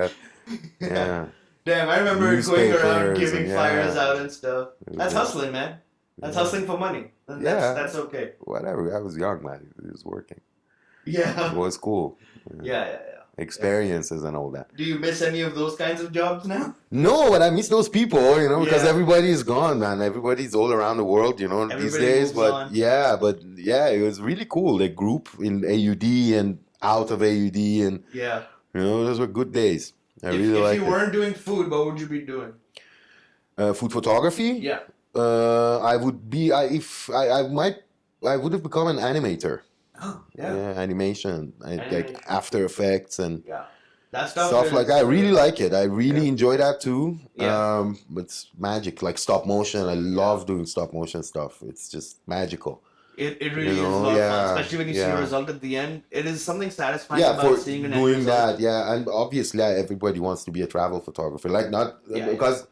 man. Damn, I remember going around giving flyers out and stuff. That's hustling, man. That's hustling for money. That's okay. Whatever. I was young, man. It was working. Yeah. It was cool. Yeah. experiences and all that. Do you miss any of those kinds of jobs now? No, but I miss those people, because everybody is gone, man. Everybody's all around the world, these days. But it was really cool. The group in AUD and out of AUD, and those were good days. I really liked it. If you weren't doing food, what would you be doing? Food photography? Yeah. I would be. I would have become an animator. Oh, yeah. Animation, like After Effects and that stuff like that. I really like it. I really enjoy that too. Yeah. It's magic, like stop motion. I love doing stop motion stuff. It's just magical. It really is a lot of fun, especially when you see the result at the end. It is something satisfying about seeing an doing end that. result. Yeah, and obviously everybody wants to be a travel photographer. Like because.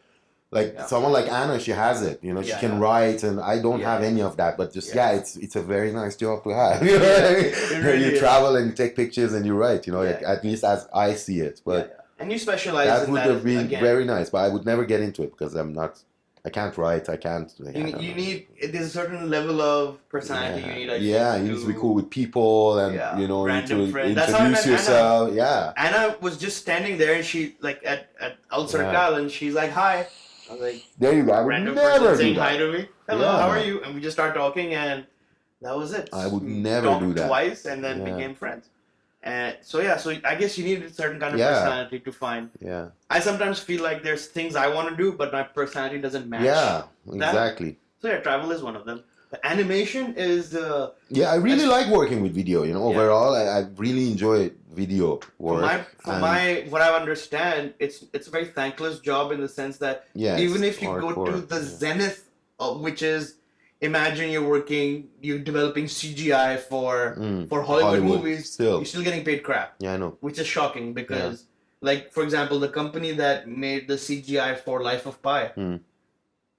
Someone like Anna, she has it, she can write, and I don't have any of that, but just, it's a very nice job to have, you travel and you take pictures and you write, at least as I see it, but and you specialize that in would that have been again. very nice, but I would never get into it because I can't write, I can't. You need, there's a certain level of personality you need. You need to be cool with people, and, you need to introduce yourself, Anna was just standing there, and she, at Al Circle, and she's like, hi. I was like, there you go. I would random never person saying do hi that. to me. Hello, how are you? And we just started talking, and that was it. I would never talked do that. Twice, and then became friends. And so I guess you need a certain kind of personality to find. Yeah. I sometimes feel like there's things I want to do, but my personality doesn't match. Yeah, exactly. So travel is one of them. But animation is I really like working with video. Overall, I really enjoy video work. What I understand, it's a very thankless job in the sense that even if you go to the zenith, which is, imagine you're developing CGI for Hollywood movies, you're still getting paid crap. Yeah, I know. Which is shocking because, for example, the company that made the CGI for Life of Pi,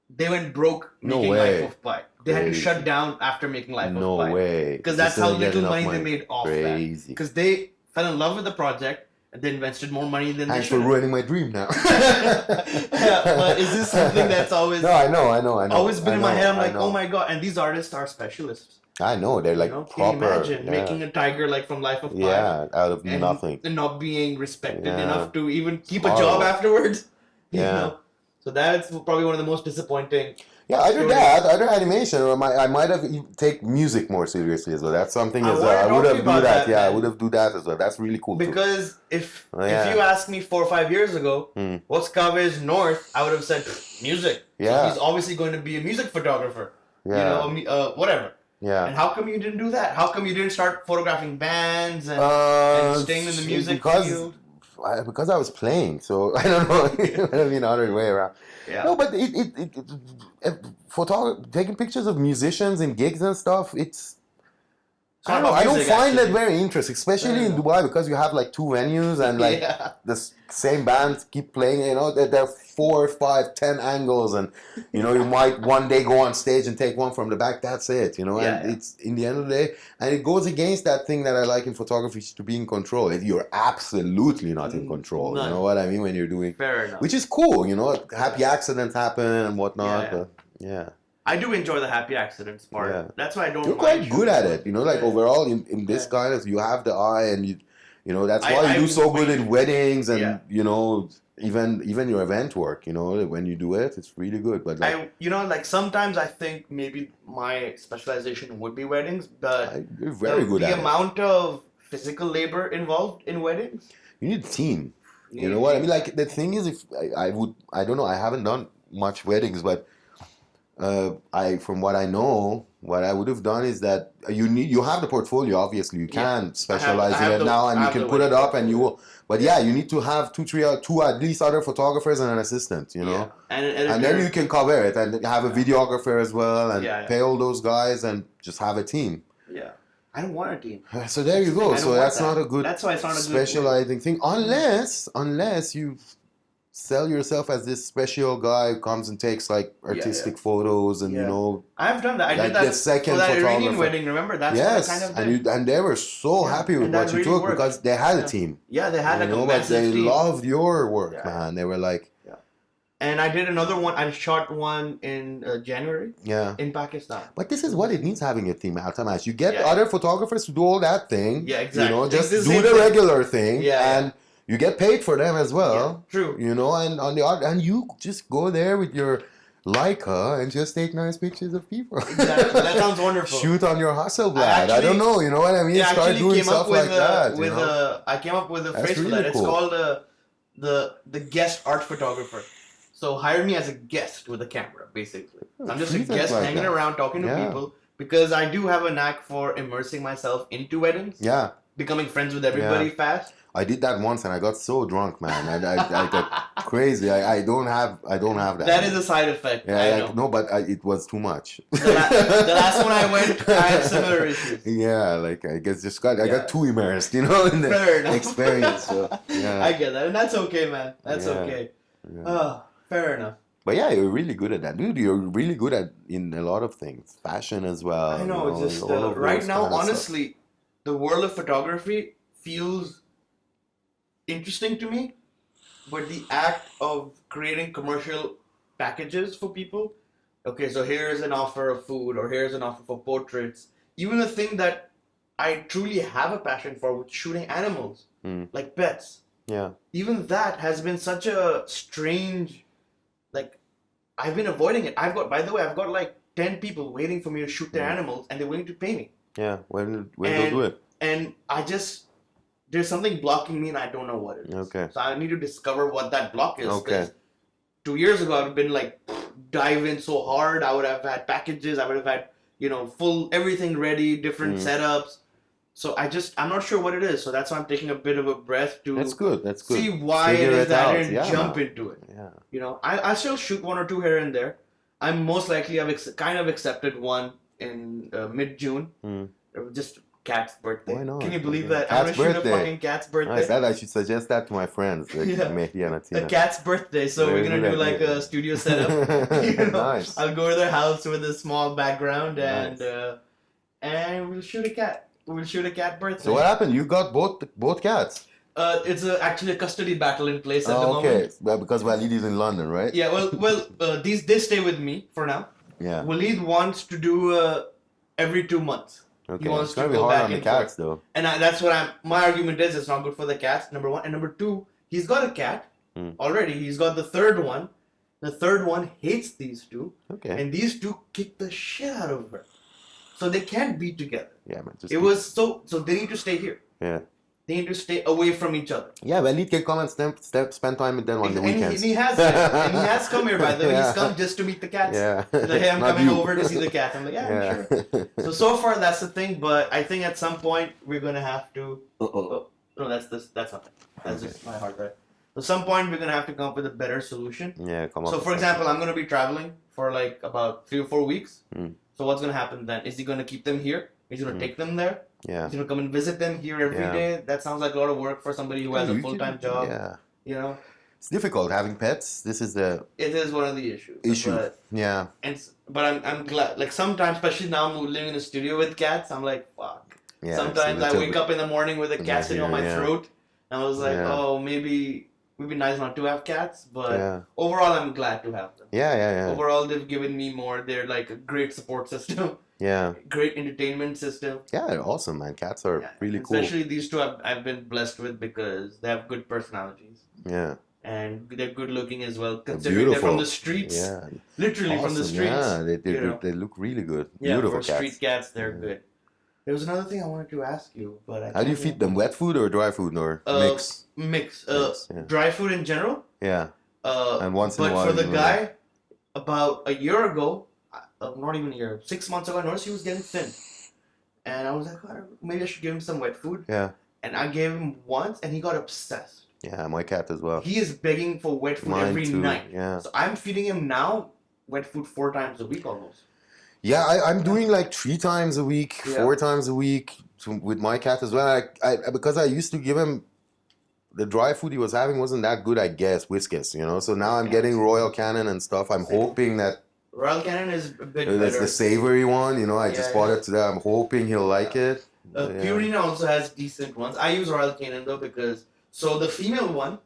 they went broke making Life of Pi. They had to shut down after making Life of Pi. No way. Because that's how little money they made off that. Because they fell in love with the project and they invested more money than they should. Thanks for ruining my dream now. But is this something that's always... No, I know. Always been in my head. I'm like, oh my God. And these artists are specialists. I know. They're like proper. Can you imagine making a tiger from Life of Pi? Yeah, out of nothing. And not being respected enough to even keep a job afterwards. So that's probably one of the most disappointing. Yeah, either that, either animation, or I might have take music more seriously as well. That's something as well. I would have do that. I would have do that as well. That's really cool. Because if you asked me 4 or 5 years ago, what's Kaveh's north, I would have said music. Yeah, so he's obviously going to be a music photographer. Yeah, whatever. Yeah. And how come you didn't do that? How come you didn't start photographing bands and staying in the music field? Because I was playing, so I don't know. It would have been the other way around. Yeah. No, but taking pictures of musicians and gigs and stuff, I don't find that very interesting, especially in Dubai, because you have 2 venues and the same bands keep playing. There are 4, 5, 10 angles, and you might one day go on stage and take one from the back. That's it, And it's in the end of the day, and it goes against that thing that I like in photography, to be in control. If you're absolutely not in control, you know what I mean, when you're doing, fair enough. Which is cool, Happy accidents happen and whatnot. But, I do enjoy the happy accidents part. Yeah. That's why I don't. You're quite good at it, overall in this kind of, you have the eye, and that's why you do so good in weddings and even your event work. When you do it, it's really good. But sometimes I think maybe my specialization would be weddings, but you're very good at it. The amount of physical labor involved in weddings. You need a team. You know what I mean? The thing is, if I don't know, I haven't done much weddings, but. From what I know, what I would have done is that you have the portfolio. Obviously, you can specialize in it now, and you can put it up, and you will. But you need to have two at least other photographers and an assistant. And then you can cover it and have a videographer as well, and pay all those guys and just have a team. Yeah. I don't want a team. So there you go. So that's not a good. That's why it's not a specializing thing, unless you sell yourself as this special guy who comes and takes artistic photos and I've done that. I did that the second for that photographer. Iranian wedding. Remember that's what I kind of did. And they were so happy with what you took worked. Because they had a team. Yeah, they had a massive team. They loved your work, man. They were like, And I did another one. I shot one in January. Yeah. In Pakistan. But this is what it means having a team, Altamash. You get other photographers to do all that thing. Yeah, exactly. You know, just do the regular thing. And you get paid for them as well. Yeah, true. You know, and on the other, and you just go there with your Leica and just take nice pictures of people. Exactly. That sounds wonderful. Shoot on your Hasselblad. I don't know. You know what I mean? Start doing stuff like that. I came up with a phrase for that. It's called the guest art photographer. So hire me as a guest with a camera, basically. I'm just a guest hanging around talking to people because I do have a knack for immersing myself into weddings. Yeah. Becoming friends with everybody fast. I did that once and I got so drunk, man. I got crazy. I don't have that. That is a side effect. Yeah, I know. No, but it was too much. The last one I went, I had similar issues. Yeah, like I guess I got too immersed, you know, in the experience. So, yeah. I get that, and that's okay, man. That's okay. Yeah. Fair enough. But yeah, you're really good at that, dude. You're really good at in a lot of things, fashion as well. I know. It's just right now, honestly, the world of photography feels interesting to me, but the act of creating commercial packages for people. Okay, so here's an offer of food, or here's an offer for portraits. Even the thing that I truly have a passion for, which shooting animals, like pets. Yeah. Even that has been such a strange. Like, I've been avoiding it. By the way, I've got like 10 people waiting for me to shoot their animals, and they're willing to pay me. Yeah, when they'll do it. And there's something blocking me, and I don't know what it is. Okay. So I need to discover what that block is. Okay. 2 years ago, I've been like, dive in so hard. I would have had packages. I would have had, full everything ready, different setups. So I'm not sure what it is. So that's why I'm taking a bit of a breath to That's good. see why it is that I didn't jump into it. Yeah. I still shoot one or two here and there. I'm most likely, I've kind of accepted one in mid-June. Just Cat's birthday. Why not? Can you believe that? Cat's I'm going to shoot birthday. a fucking cat's birthday. Nice. I should suggest that to my friends. Like Mehdi and Atina. A cat's birthday. So we're going to do like a studio setup. Nice. I'll go to their house with a small background and we'll shoot a cat. We'll shoot a cat birthday. So what happened? You got both cats? It's actually a custody battle in place at the moment. Okay. Well, because Walid is in London, right? Yeah, they stay with me for now. Yeah. Walid wants to do every 2 months. Okay. He wants it's gonna to be go hard back on the and cats, forth. though. And that's what my argument is. It's not good for the cats, number one. And number two, he's got a cat already. He's got the third one. The third one hates these two. Okay. And these two kick the shit out of her. So they can't be together. Yeah, man. So they need to stay here. Yeah. They need to stay away from each other. Yeah, Walid can come and spend time with them on the weekends. And he has come here, by the way. He's come just to meet the cats. Yeah. He's like, hey, I'm coming over to see the cat. I'm like, yeah. Sure. So far that's the thing, but I think at some point we're gonna have to. Oh, no, that's not it. That's just my hard drive. At some point we're gonna have to come up with a better solution. Yeah, come on. So for example, I'm gonna be traveling for like about 3 or 4 weeks. So what's gonna happen then? Is he gonna keep them here? Is he gonna take them there? Yeah. He's gonna come and visit them here every day. That sounds like a lot of work for somebody who has a full-time job. Yeah. You know. It's difficult having pets. This is the. It is one of the issues. But, yeah. But I'm glad. Like sometimes, especially now, I'm living in a studio with cats. I'm like, fuck. Yeah, sometimes I wake up in the morning with a cat sitting on my throat, and I was like, oh, maybe it would be nice not to have cats. But overall, I'm glad to have them. Yeah. Overall, they've given me more. They're like a great support system. Yeah. Great entertainment system. Yeah, they're awesome, man. Cats are really cool. Especially these two I've been blessed with because they have good personalities. Yeah. And they're good looking as well, considering they're from the streets. Yeah. Literally from the streets. Yeah, they look really good. Yeah, beautiful for cats. street cats, they're good. There was another thing I wanted to ask you, but how do you feed them? Wet food or dry food or mix? Mix. Dry food in general. Yeah. And once in a while. But for the guy, about a year ago, not even a year, 6 months ago, I noticed he was getting thin. And I was like, maybe I should give him some wet food. Yeah. And I gave him once, and he got obsessed. Yeah, my cat as well. He is begging for wet food every night. Yeah. So I'm feeding him now wet food 4 times a week almost. Yeah, I'm doing like 3 times a week, 4 times a week with my cat as well. Because I used to give him the dry food he was having wasn't that good, I guess, Whiskas, So now I'm getting Royal Canin and stuff. I'm hoping that Royal Canin is a bit better. That's the savory one, I just bought it today. I'm hoping he'll like it. Purina also has decent ones. I use Royal Canin though because the female one,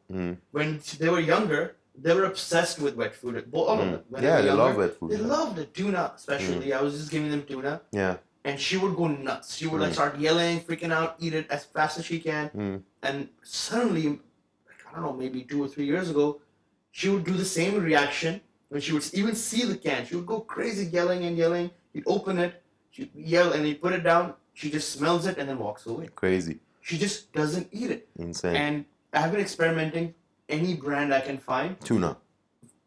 when they were younger, they were obsessed with wet food. All of them. When they were they younger, love wet food. They loved it. Tuna, especially. I was just giving them tuna. Yeah. And she would go nuts. She would like start yelling, freaking out, eat it as fast as she can. And suddenly, like, I don't know, maybe 2 or 3 years ago, she would do the same reaction when she would even see the can. She would go crazy, yelling and yelling. You'd open it, she'd yell, and you put it down. She just smells it and then walks away. Crazy. She just doesn't eat it. Insane. And I've been experimenting any brand I can find. Tuna.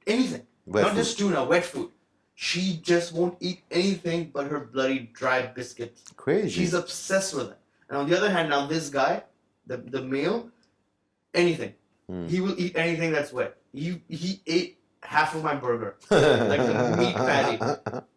Anything. Wet Not food. just tuna, wet food. She just won't eat anything but her bloody dry biscuits. Crazy. She's obsessed with it. And on the other hand, now this guy, the male, anything. He will eat anything that's wet. He ate half of my burger, like the meat patty,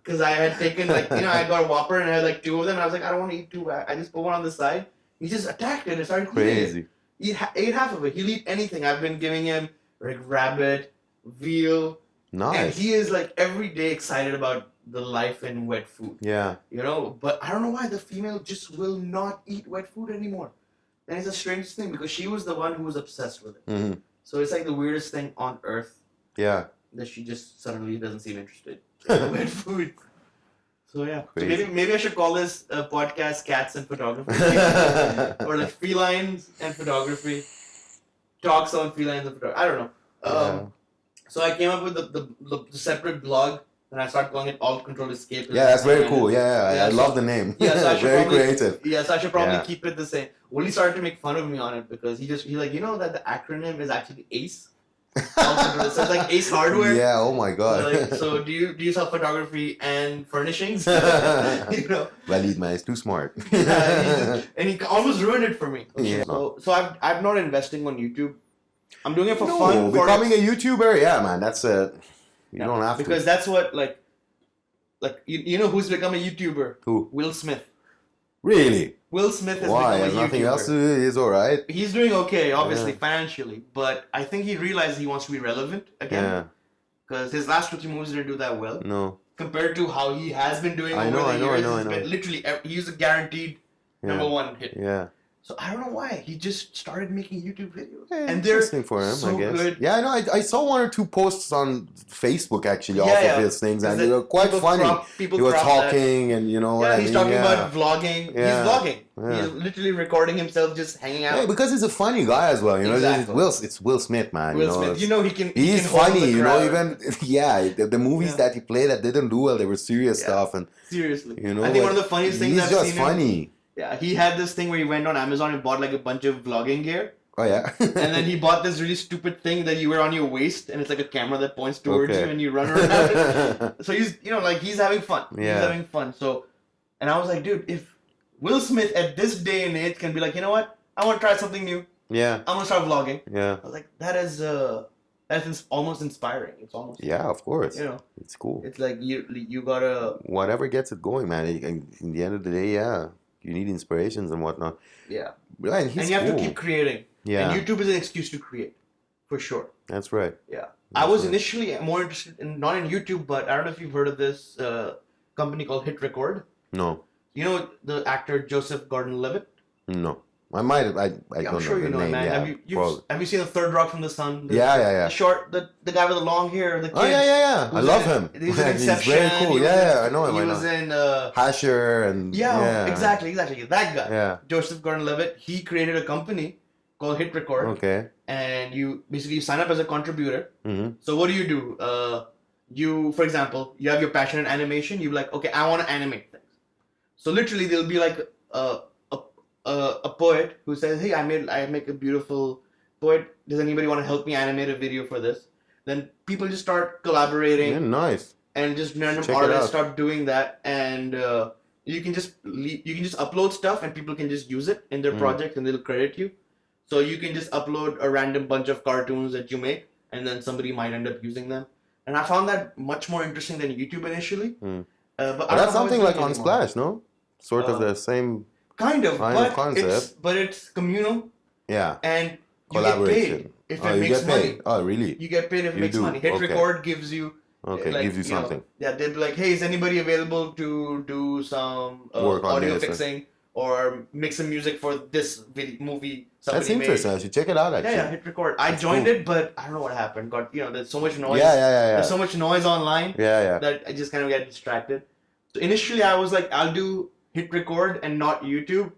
because I had taken I got a Whopper and I had like 2 of them. And I was like, I don't want to eat 2. I just put one on the side. He just attacked it and started eating it. He ate half of it. He'll eat anything. I've been giving him like rabbit, veal. Nice. And he is like every day excited about the life in wet food. Yeah. But I don't know why the female just will not eat wet food anymore. And it's the strangest thing because she was the one who was obsessed with it. So it's like the weirdest thing on earth. Yeah. That she just suddenly doesn't seem interested in wet food. So yeah. So maybe I should call this podcast Cats and Photography. Or like Felines and Photography. Talks on Felines and Photography. I don't know. So I came up with the separate blog and I started calling it Alt Control Escape. Yeah, that's very cool. I love the name. Yeah, so I should very probably, creative. Yeah, so I should probably keep it the same. Wooly started to make fun of me on it because he's like, you know that the acronym is actually ACE? So it's like Ace Hardware. Yeah, oh my god. So do you sell photography and furnishings? Walid, man, it's too smart. And he almost ruined it for me. Okay. Yeah. So I'm not investing on YouTube. I'm doing it for fun. Becoming a YouTuber, yeah, man, that's you don't have to. Because that's what like you know who's become a YouTuber? Who? Will Smith. Really? Will Smith has Why? become a YouTuber. Nothing else to do. He's alright. He's doing okay, obviously, financially. But I think he realized he wants to be relevant again. Yeah. Because his last 2-3 movies didn't do that well. No. Compared to how he has been doing over the years. I know. Literally, he's a guaranteed number 1 hit. Yeah. So I don't know why. He just started making YouTube videos. Yeah, and they're interesting for him, so I guess. good. Yeah, I know. I saw 1 or 2 posts on Facebook actually off of his things, and they were quite funny. He was talking, and you know. Yeah, he's talking about vlogging. Yeah. He's vlogging. Yeah. He's literally recording himself just hanging out. Yeah, because he's a funny guy as well. You know, Exactly. it's Will Smith, man. Will Smith. You know, he can. He's funny. You know, even the movies that he played that didn't do well, they were serious stuff, and seriously, you know, I think one of the funniest things I've seen. He's just funny. Yeah, he had this thing where he went on Amazon and bought like a bunch of vlogging gear. Oh yeah. And then he bought this really stupid thing that you wear on your waist, and it's like a camera that points towards you, and you run around. So he's having fun. Yeah. He's having fun. So, and I was like, dude, if Will Smith at this day and age can be like, you know what, I want to try something new. Yeah. I'm gonna start vlogging. Yeah. I was like, that's almost inspiring. It's almost. Yeah, of course. You know, it's cool. It's like you gotta. Whatever gets it going, man. In the end of the day, you need inspirations and whatnot. Yeah. And you have to keep creating. Yeah. And YouTube is an excuse to create, for sure. That's right. Yeah. I was initially more interested not in YouTube, but I don't know if you've heard of this company called Hit Record. No. You know the actor Joseph Gordon-Levitt? No. I might have. I don't I'm sure know you the know name. man. Yeah, have you seen The Third Rock from the Sun? Yeah. The short, the guy with the long hair, the kid. Oh yeah. I love him. He's in Inception. He's very cool. I know him. He was in Hasher and exactly. That guy. Yeah. Joseph Gordon-Levitt. He created a company called Hit Record. Okay. And you basically sign up as a contributor. Mm-hmm. So what do? You, for example, you have your passion in animation. You're like, okay, I want to animate things. So literally, there'll be like a poet who says, hey, I make a beautiful poet. Does anybody want to help me animate a video for this? Then people just start collaborating. Yeah, nice. And just random artists start doing that, and you can just upload stuff, and people can just use it in their project, and they'll credit you. So you can just upload a random bunch of cartoons that you make, and then somebody might end up using them. And I found that much more interesting than YouTube initially. But that's something like Unsplash, no? Sort of the same kind of concept. But it's communal. Yeah. And you collaboration. Get paid if it makes money. Oh, really? You get paid if it makes money. Hit Record gives you. Okay, gives you something. They'd be like, hey, is anybody available to do some work on audio fixing or make some music for this movie. That's interesting. I should check it out, actually. Yeah, hit record. I joined it, but I don't know what happened. There's so much noise. Yeah. There's so much noise online. Yeah. That I just kind of get distracted. So initially, I was like, I'll do hit record and not YouTube.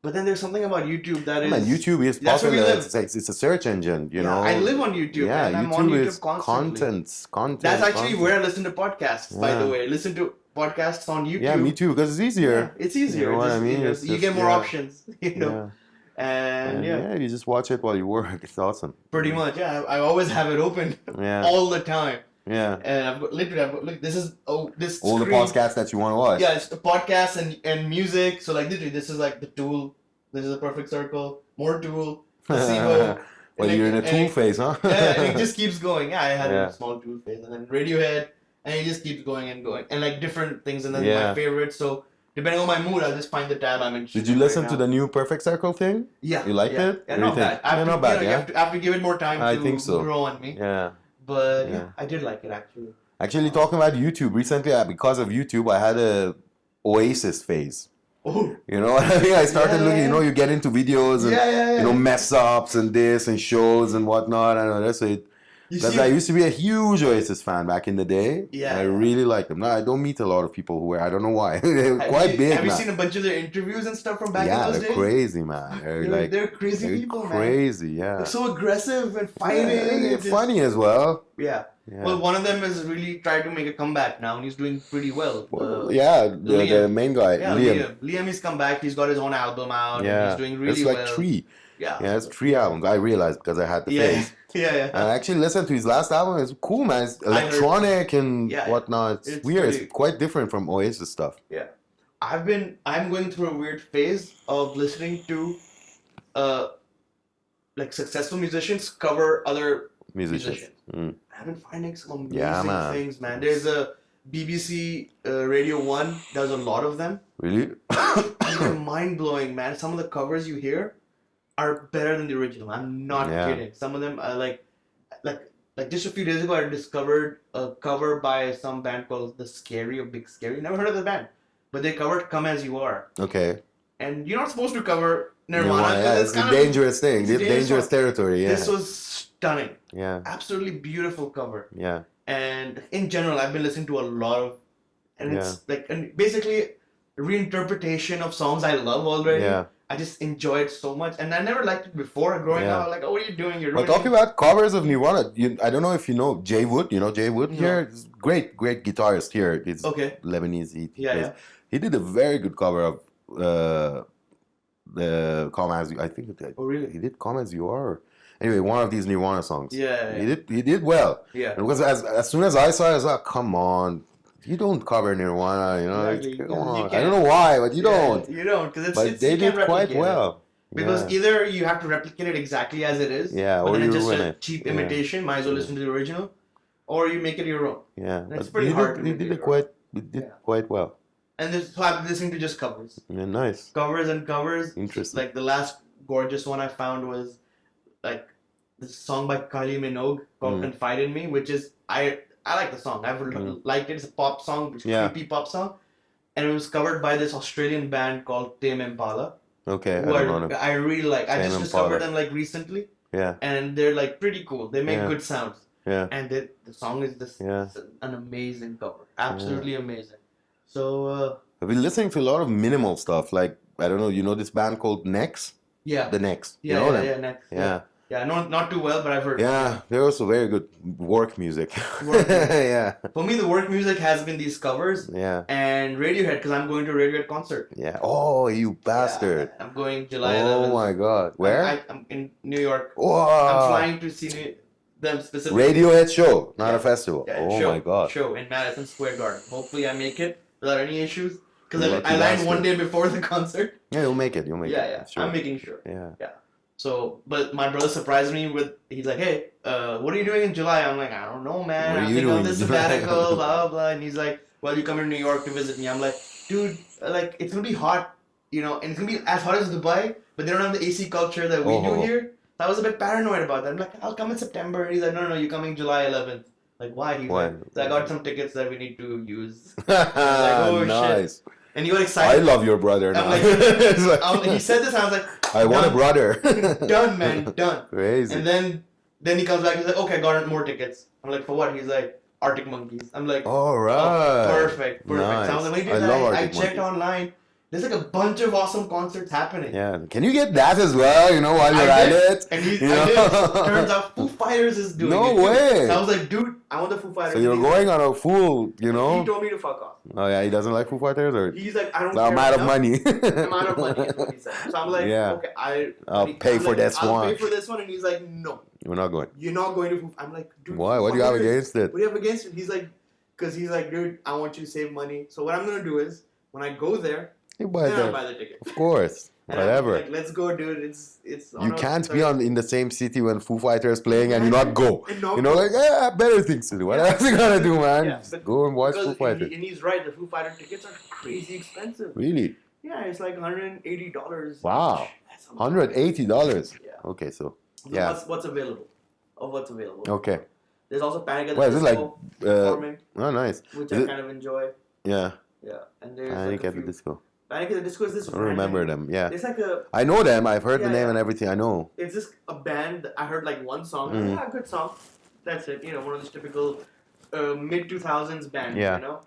But then there's something about YouTube that is... Man, YouTube is popular. It's a search engine, you know. I live on YouTube. Yeah, and I'm YouTube on YouTube is constantly. content. That's actually where I listen to podcasts, by the way. I listen to podcasts on YouTube. Yeah, me too, because it's easier. Yeah, it's easier. You know what I mean? You get more options, you know. And you just watch it while you work. It's awesome. Pretty much, yeah. I always have it open all the time. Yeah. And I've got look, this is all the podcasts that you want to watch. Yeah, it's the podcasts and music. So like literally, this is like the Tool. This is a Perfect Circle. More Tool. Placebo. Well, you're in a Tool phase, huh? Yeah, and it just keeps going. Yeah, I had a small Tool phase, and then Radiohead, and it just keeps going and going, and like different things, and then my favorites. So depending on my mood, I'll just find the tab I'm interested in. Did you listen to the new Perfect Circle thing? Yeah. You liked it? Yeah, not bad. Not bad, I have to give it more time I think so. grow on me. Yeah. But I did like it, actually. Actually, talking about YouTube, recently, because of YouTube, I had a Oasis phase. Oh. You know what I mean? I started looking, you get into videos and mess ups and this and shows and whatnot. I know that's it. Because I used to be a huge Oasis fan back in the day. Yeah. And I really like them. Now, I don't meet a lot of people who I don't know why. They're quite big. Have you seen a bunch of their interviews and stuff from back in those days? Yeah, they're crazy, man. They're crazy people, man. Crazy, yeah. They're so aggressive and fighting. They're funny as well. Yeah. Well, one of them has really tried to make a comeback now, and he's doing pretty well. The main guy, Liam. Liam has come back. He's got his own album out. And he's doing really well. It's like 3. Yeah, it's 3 albums. I realized because I had the phase. Yeah. And I actually listened to his last album. It's cool, man. It's electronic and whatnot. It's weird. It's quite different from Oasis stuff. Yeah. I'm going through a weird phase of listening to like successful musicians cover other musicians. I've been finding some amazing things, man. There's a BBC Radio 1 does a lot of them. Really? They're mind-blowing, man. Some of the covers you hear are better than the original. I'm not kidding. Some of them are like just a few days ago I discovered a cover by some band called The Scary or Big Scary. Never heard of the band. But they covered Come As You Are. Okay. And you're not supposed to cover Nirvana. It's a dangerous thing. Dangerous territory, This was stunning. Yeah. Absolutely beautiful cover. Yeah. And in general, I've been listening to a lot of, and it's like, and basically reinterpretation of songs I love already. Yeah. I just enjoy it so much, and I never liked it before growing up. Like, oh, what are you doing? You're talking about covers of Nirvana. I don't know if you know Jay Wood. You know Jay Wood here. He's great guitarist here. He's Lebanese. He did a very good cover of the Come As You. I think he did Come As You Are. Anyway, one of these Nirvana songs. Yeah. He did well. Yeah. And because as soon as I saw it, I was like, come on. You don't cover Nirvana, Exactly. Come on. I don't know why, but you don't. You don't, because But they did quite well. Because either you have to replicate it exactly as it is, or then you it's just ruin a it. cheap imitation. Might as well listen to the original, or you make it your own. Yeah, it's pretty hard. He did quite well. And so I've been listening to just covers. Yeah, nice. Covers and covers. Interesting. Like the last gorgeous one I found was like this song by Kylie Minogue called "Confide in Me," which is I like the song. I've liked it. It's a pop song, it's a creepy pop song. And it was covered by this Australian band called Tame Impala. Okay, I really like. I just discovered them like recently. Yeah. And they're like pretty cool. They make good sounds. Yeah. And the song is an amazing cover. Absolutely amazing. So I've been listening to a lot of minimal stuff. Like, I don't know, you know this band called Nex? Yeah. The Nex. Yeah, you know them? Nex. Yeah. Yeah, not too well, but I've heard. Yeah, they're also very good work music. Yeah. For me, the work music has been these covers. Yeah. And Radiohead, because I'm going to a Radiohead concert. Yeah. Oh, you bastard. Yeah, I'm going July 11th. Oh my God. Where? I'm in New York. Whoa. I'm flying to see them specifically. Radiohead show, not a festival. Yeah, my God. Show in Madison Square Garden. Hopefully I make it without any issues. Because I land one day before the concert. Yeah, you'll make it. Yeah. Sure. I'm making sure. Yeah. So, but my brother surprised me with, he's like, hey, what are you doing in July? I'm like, I don't know, man. I'm thinking of this sabbatical, blah, blah, blah. And he's like, well, you come to New York to visit me. I'm like, dude, like, it's going to be hot, and it's going to be as hot as Dubai, but they don't have the AC culture that we do here. So I was a bit paranoid about that. I'm like, I'll come in September. And he's like, no, you're coming July 11th. Like, why? He's like, so I got some tickets that we need to use. Like, oh, nice. Shit. And you got I excited. love your brother now. He said this, and I was like, I want a brother. Done, man, done. Crazy. And then he comes back, he's like, okay, I got more tickets. I'm like, for what? He's like, Arctic Monkeys. I'm like, all right. Oh, perfect. Nice. So I was like, I love Arctic I checked Monkeys. online. There's like a bunch of awesome concerts happening. Yeah. Can you get that as well, while you're at it? And I did. Turns out Foo Fighters is doing it. No way. So I was like, dude, I want the Foo Fighters. So you're going on a full, He told me to fuck off. Oh yeah, he doesn't like Foo Fighters, or he's like, I don't care. I'm out of money. I'm out of money is what he said. So I'm like, okay, I'll pay for this one. I'll pay for this one, and he's like, no. You're not going. You're not going to Foo. I'm like, dude. Why? What do you have against it? What do you have against it? He's like, dude, I want you to save money. So what I'm gonna do is, when I go there, you buy I'll buy the ticket. Of course. And whatever. Like, let's go, dude. It's. You can't be in the same city when Foo Fighters playing and you not go. No, like, I have better things to do. What else you gonna do, man? Yeah, Just go and watch Foo Fighters. And he's right. The Foo Fighter tickets are crazy expensive. Really? Yeah, it's like $180. Wow. $180. Yeah. Okay, so What's available? What's available? Okay. There's also Panic at the Disco. Is it like performing, oh, nice. which I kind of enjoy. Yeah. Yeah, and there's Panic at the Disco. Panic at the Disco is this. I don't remember them. Yeah. It's like a. I know them. I've heard the name and everything. I know. It's just a band. I heard like one song. Yeah, good song. That's it. One of those typical mid 2000s bands. Yeah.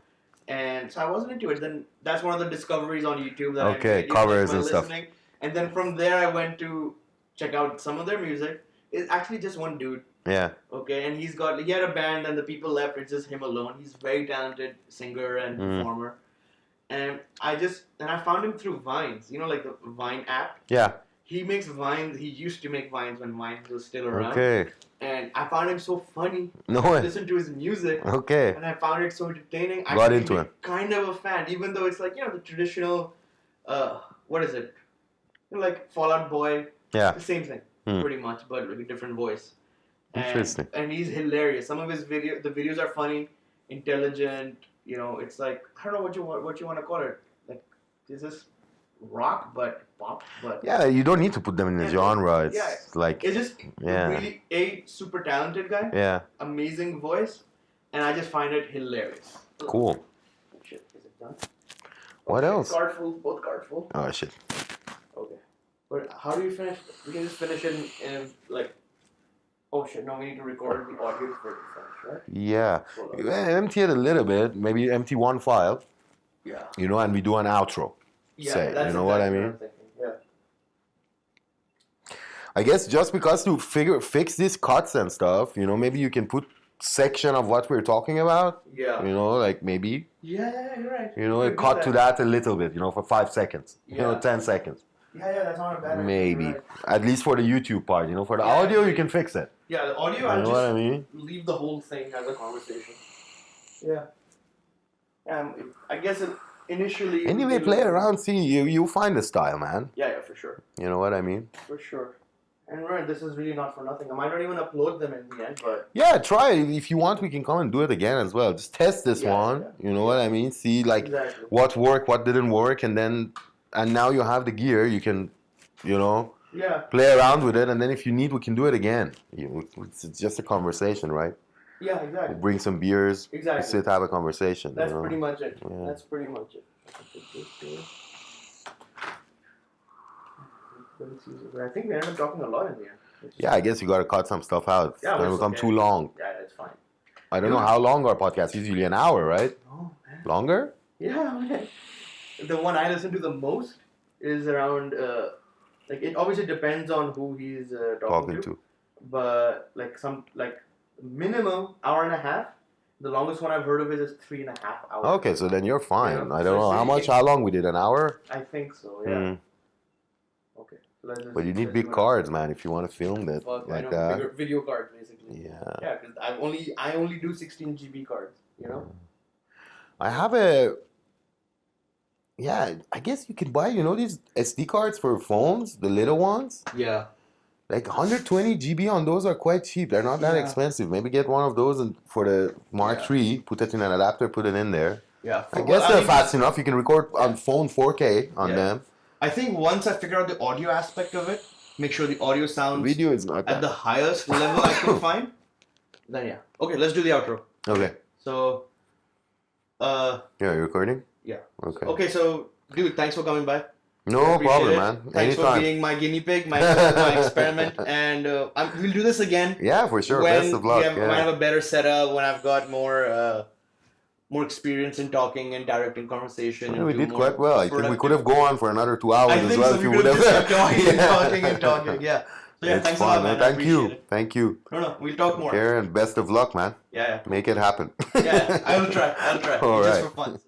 And so I wasn't into it. Then that's one of the discoveries on YouTube that I made, covers and listening. stuff. And then from there I went to check out some of their music. It's actually just one dude. Yeah. Okay, and he had a band, and the people left. It's just him alone. He's a very talented singer and performer. And I found him through Vines. Like the Vine app. Yeah. He makes Vines. He used to make Vines when Vines was still around. Okay. And I found him so funny. No way. Listened to his music. Okay. And I found it so entertaining. I got into him. Kind of a fan, even though it's like the traditional. What is it? Like Fall Out Boy. Yeah. The same thing, pretty much, but with a different voice. Interesting. And he's hilarious. Some of his the videos are funny, intelligent. It's like I don't know what you want to call it. Like, is this rock but pop? But yeah, you don't need to put them in a genre. It's like it's just really a super talented guy. Yeah. Amazing voice, and I just find it hilarious. Cool. Oh, shit, is it done? What else? Card full, both cards full. Oh shit. Okay. But how do you finish? We can just finish it in like. Oh shit! No, we need to record the audio for the finish, right? Yeah. Empty it a little bit. Maybe empty one file. Yeah. And we do an outro. Yeah. You know what I mean? Yeah. I guess just because to fix these cuts and stuff, maybe you can put section of what we're talking about. Yeah. Like maybe. Yeah, you're right. Cut to that a little bit, for 5 seconds. 10 seconds. Yeah, that's not a bad idea. Maybe. Right. At least for the YouTube part, for the audio, you can fix it. Yeah, the audio, You know what I mean? Leave the whole thing as a conversation. Yeah. I guess initially... Anyway, play around, see, you find the style, man. Yeah, for sure. You know what I mean? For sure. And right, this is really not for nothing. I might not even upload them in the end, but... Yeah, try it. If you want, we can come and do it again as well. Just test this one. Yeah. You know what I mean? See, what worked, what didn't work, and now you have the gear, you can, play around with it, and then if you need, we can do it again. It's just a conversation, right? Yeah, exactly. We'll bring some beers, sit, have a conversation. That's pretty much it. Yeah. That's pretty much it. I think we ended up talking a lot in the end. Yeah, I guess you got to cut some stuff out. It's going to become too long. Yeah, that's fine. I don't know how long our podcast is. Usually an hour, right? Oh, man. Longer? Yeah, man. The one I listen to the most is around, it obviously depends on who he's talking to. But, minimum hour and a half. The longest one I've heard of it is 3.5 hours. Okay, so then you're fine. I don't know how long we did. An hour? I think so, yeah. Okay. But you need big cards, man, if you want to film it like that. Bigger video cards, basically. Yeah. Yeah, because I only do 16 GB cards, I have I guess you can buy, these SD cards for phones, the little ones. Yeah. Like 120 GB on those are quite cheap. They're not that expensive. Maybe get one of those and for the Mark III, put it in an adapter, put it in there. Yeah. I guess they're fast enough. You can record on phone 4K on them. I think once I figure out the audio aspect of it, make sure the audio sounds video is not at the highest level I can find, then yeah. Okay, let's do the outro. Okay. So, yeah, you're recording? Yeah. Okay. Okay, so dude, thanks for coming by. No problem, man. Thanks Anytime. for being my guinea pig, my experiment, and we'll do this again. Yeah, for sure. When Best of luck. when I have a better setup, when I've got more experience in talking and directing conversation. Yeah, we did quite well. I think we could have gone on for another 2 hours as well so. if you We would could have. have just kept talking and talking. Yeah. So yeah, It's thanks fun, a lot, man. Thank you. Thank you. No, we'll talk more. Karen, best of luck, man. Yeah. Make it happen. Yeah, I will try. All Just right. for fun.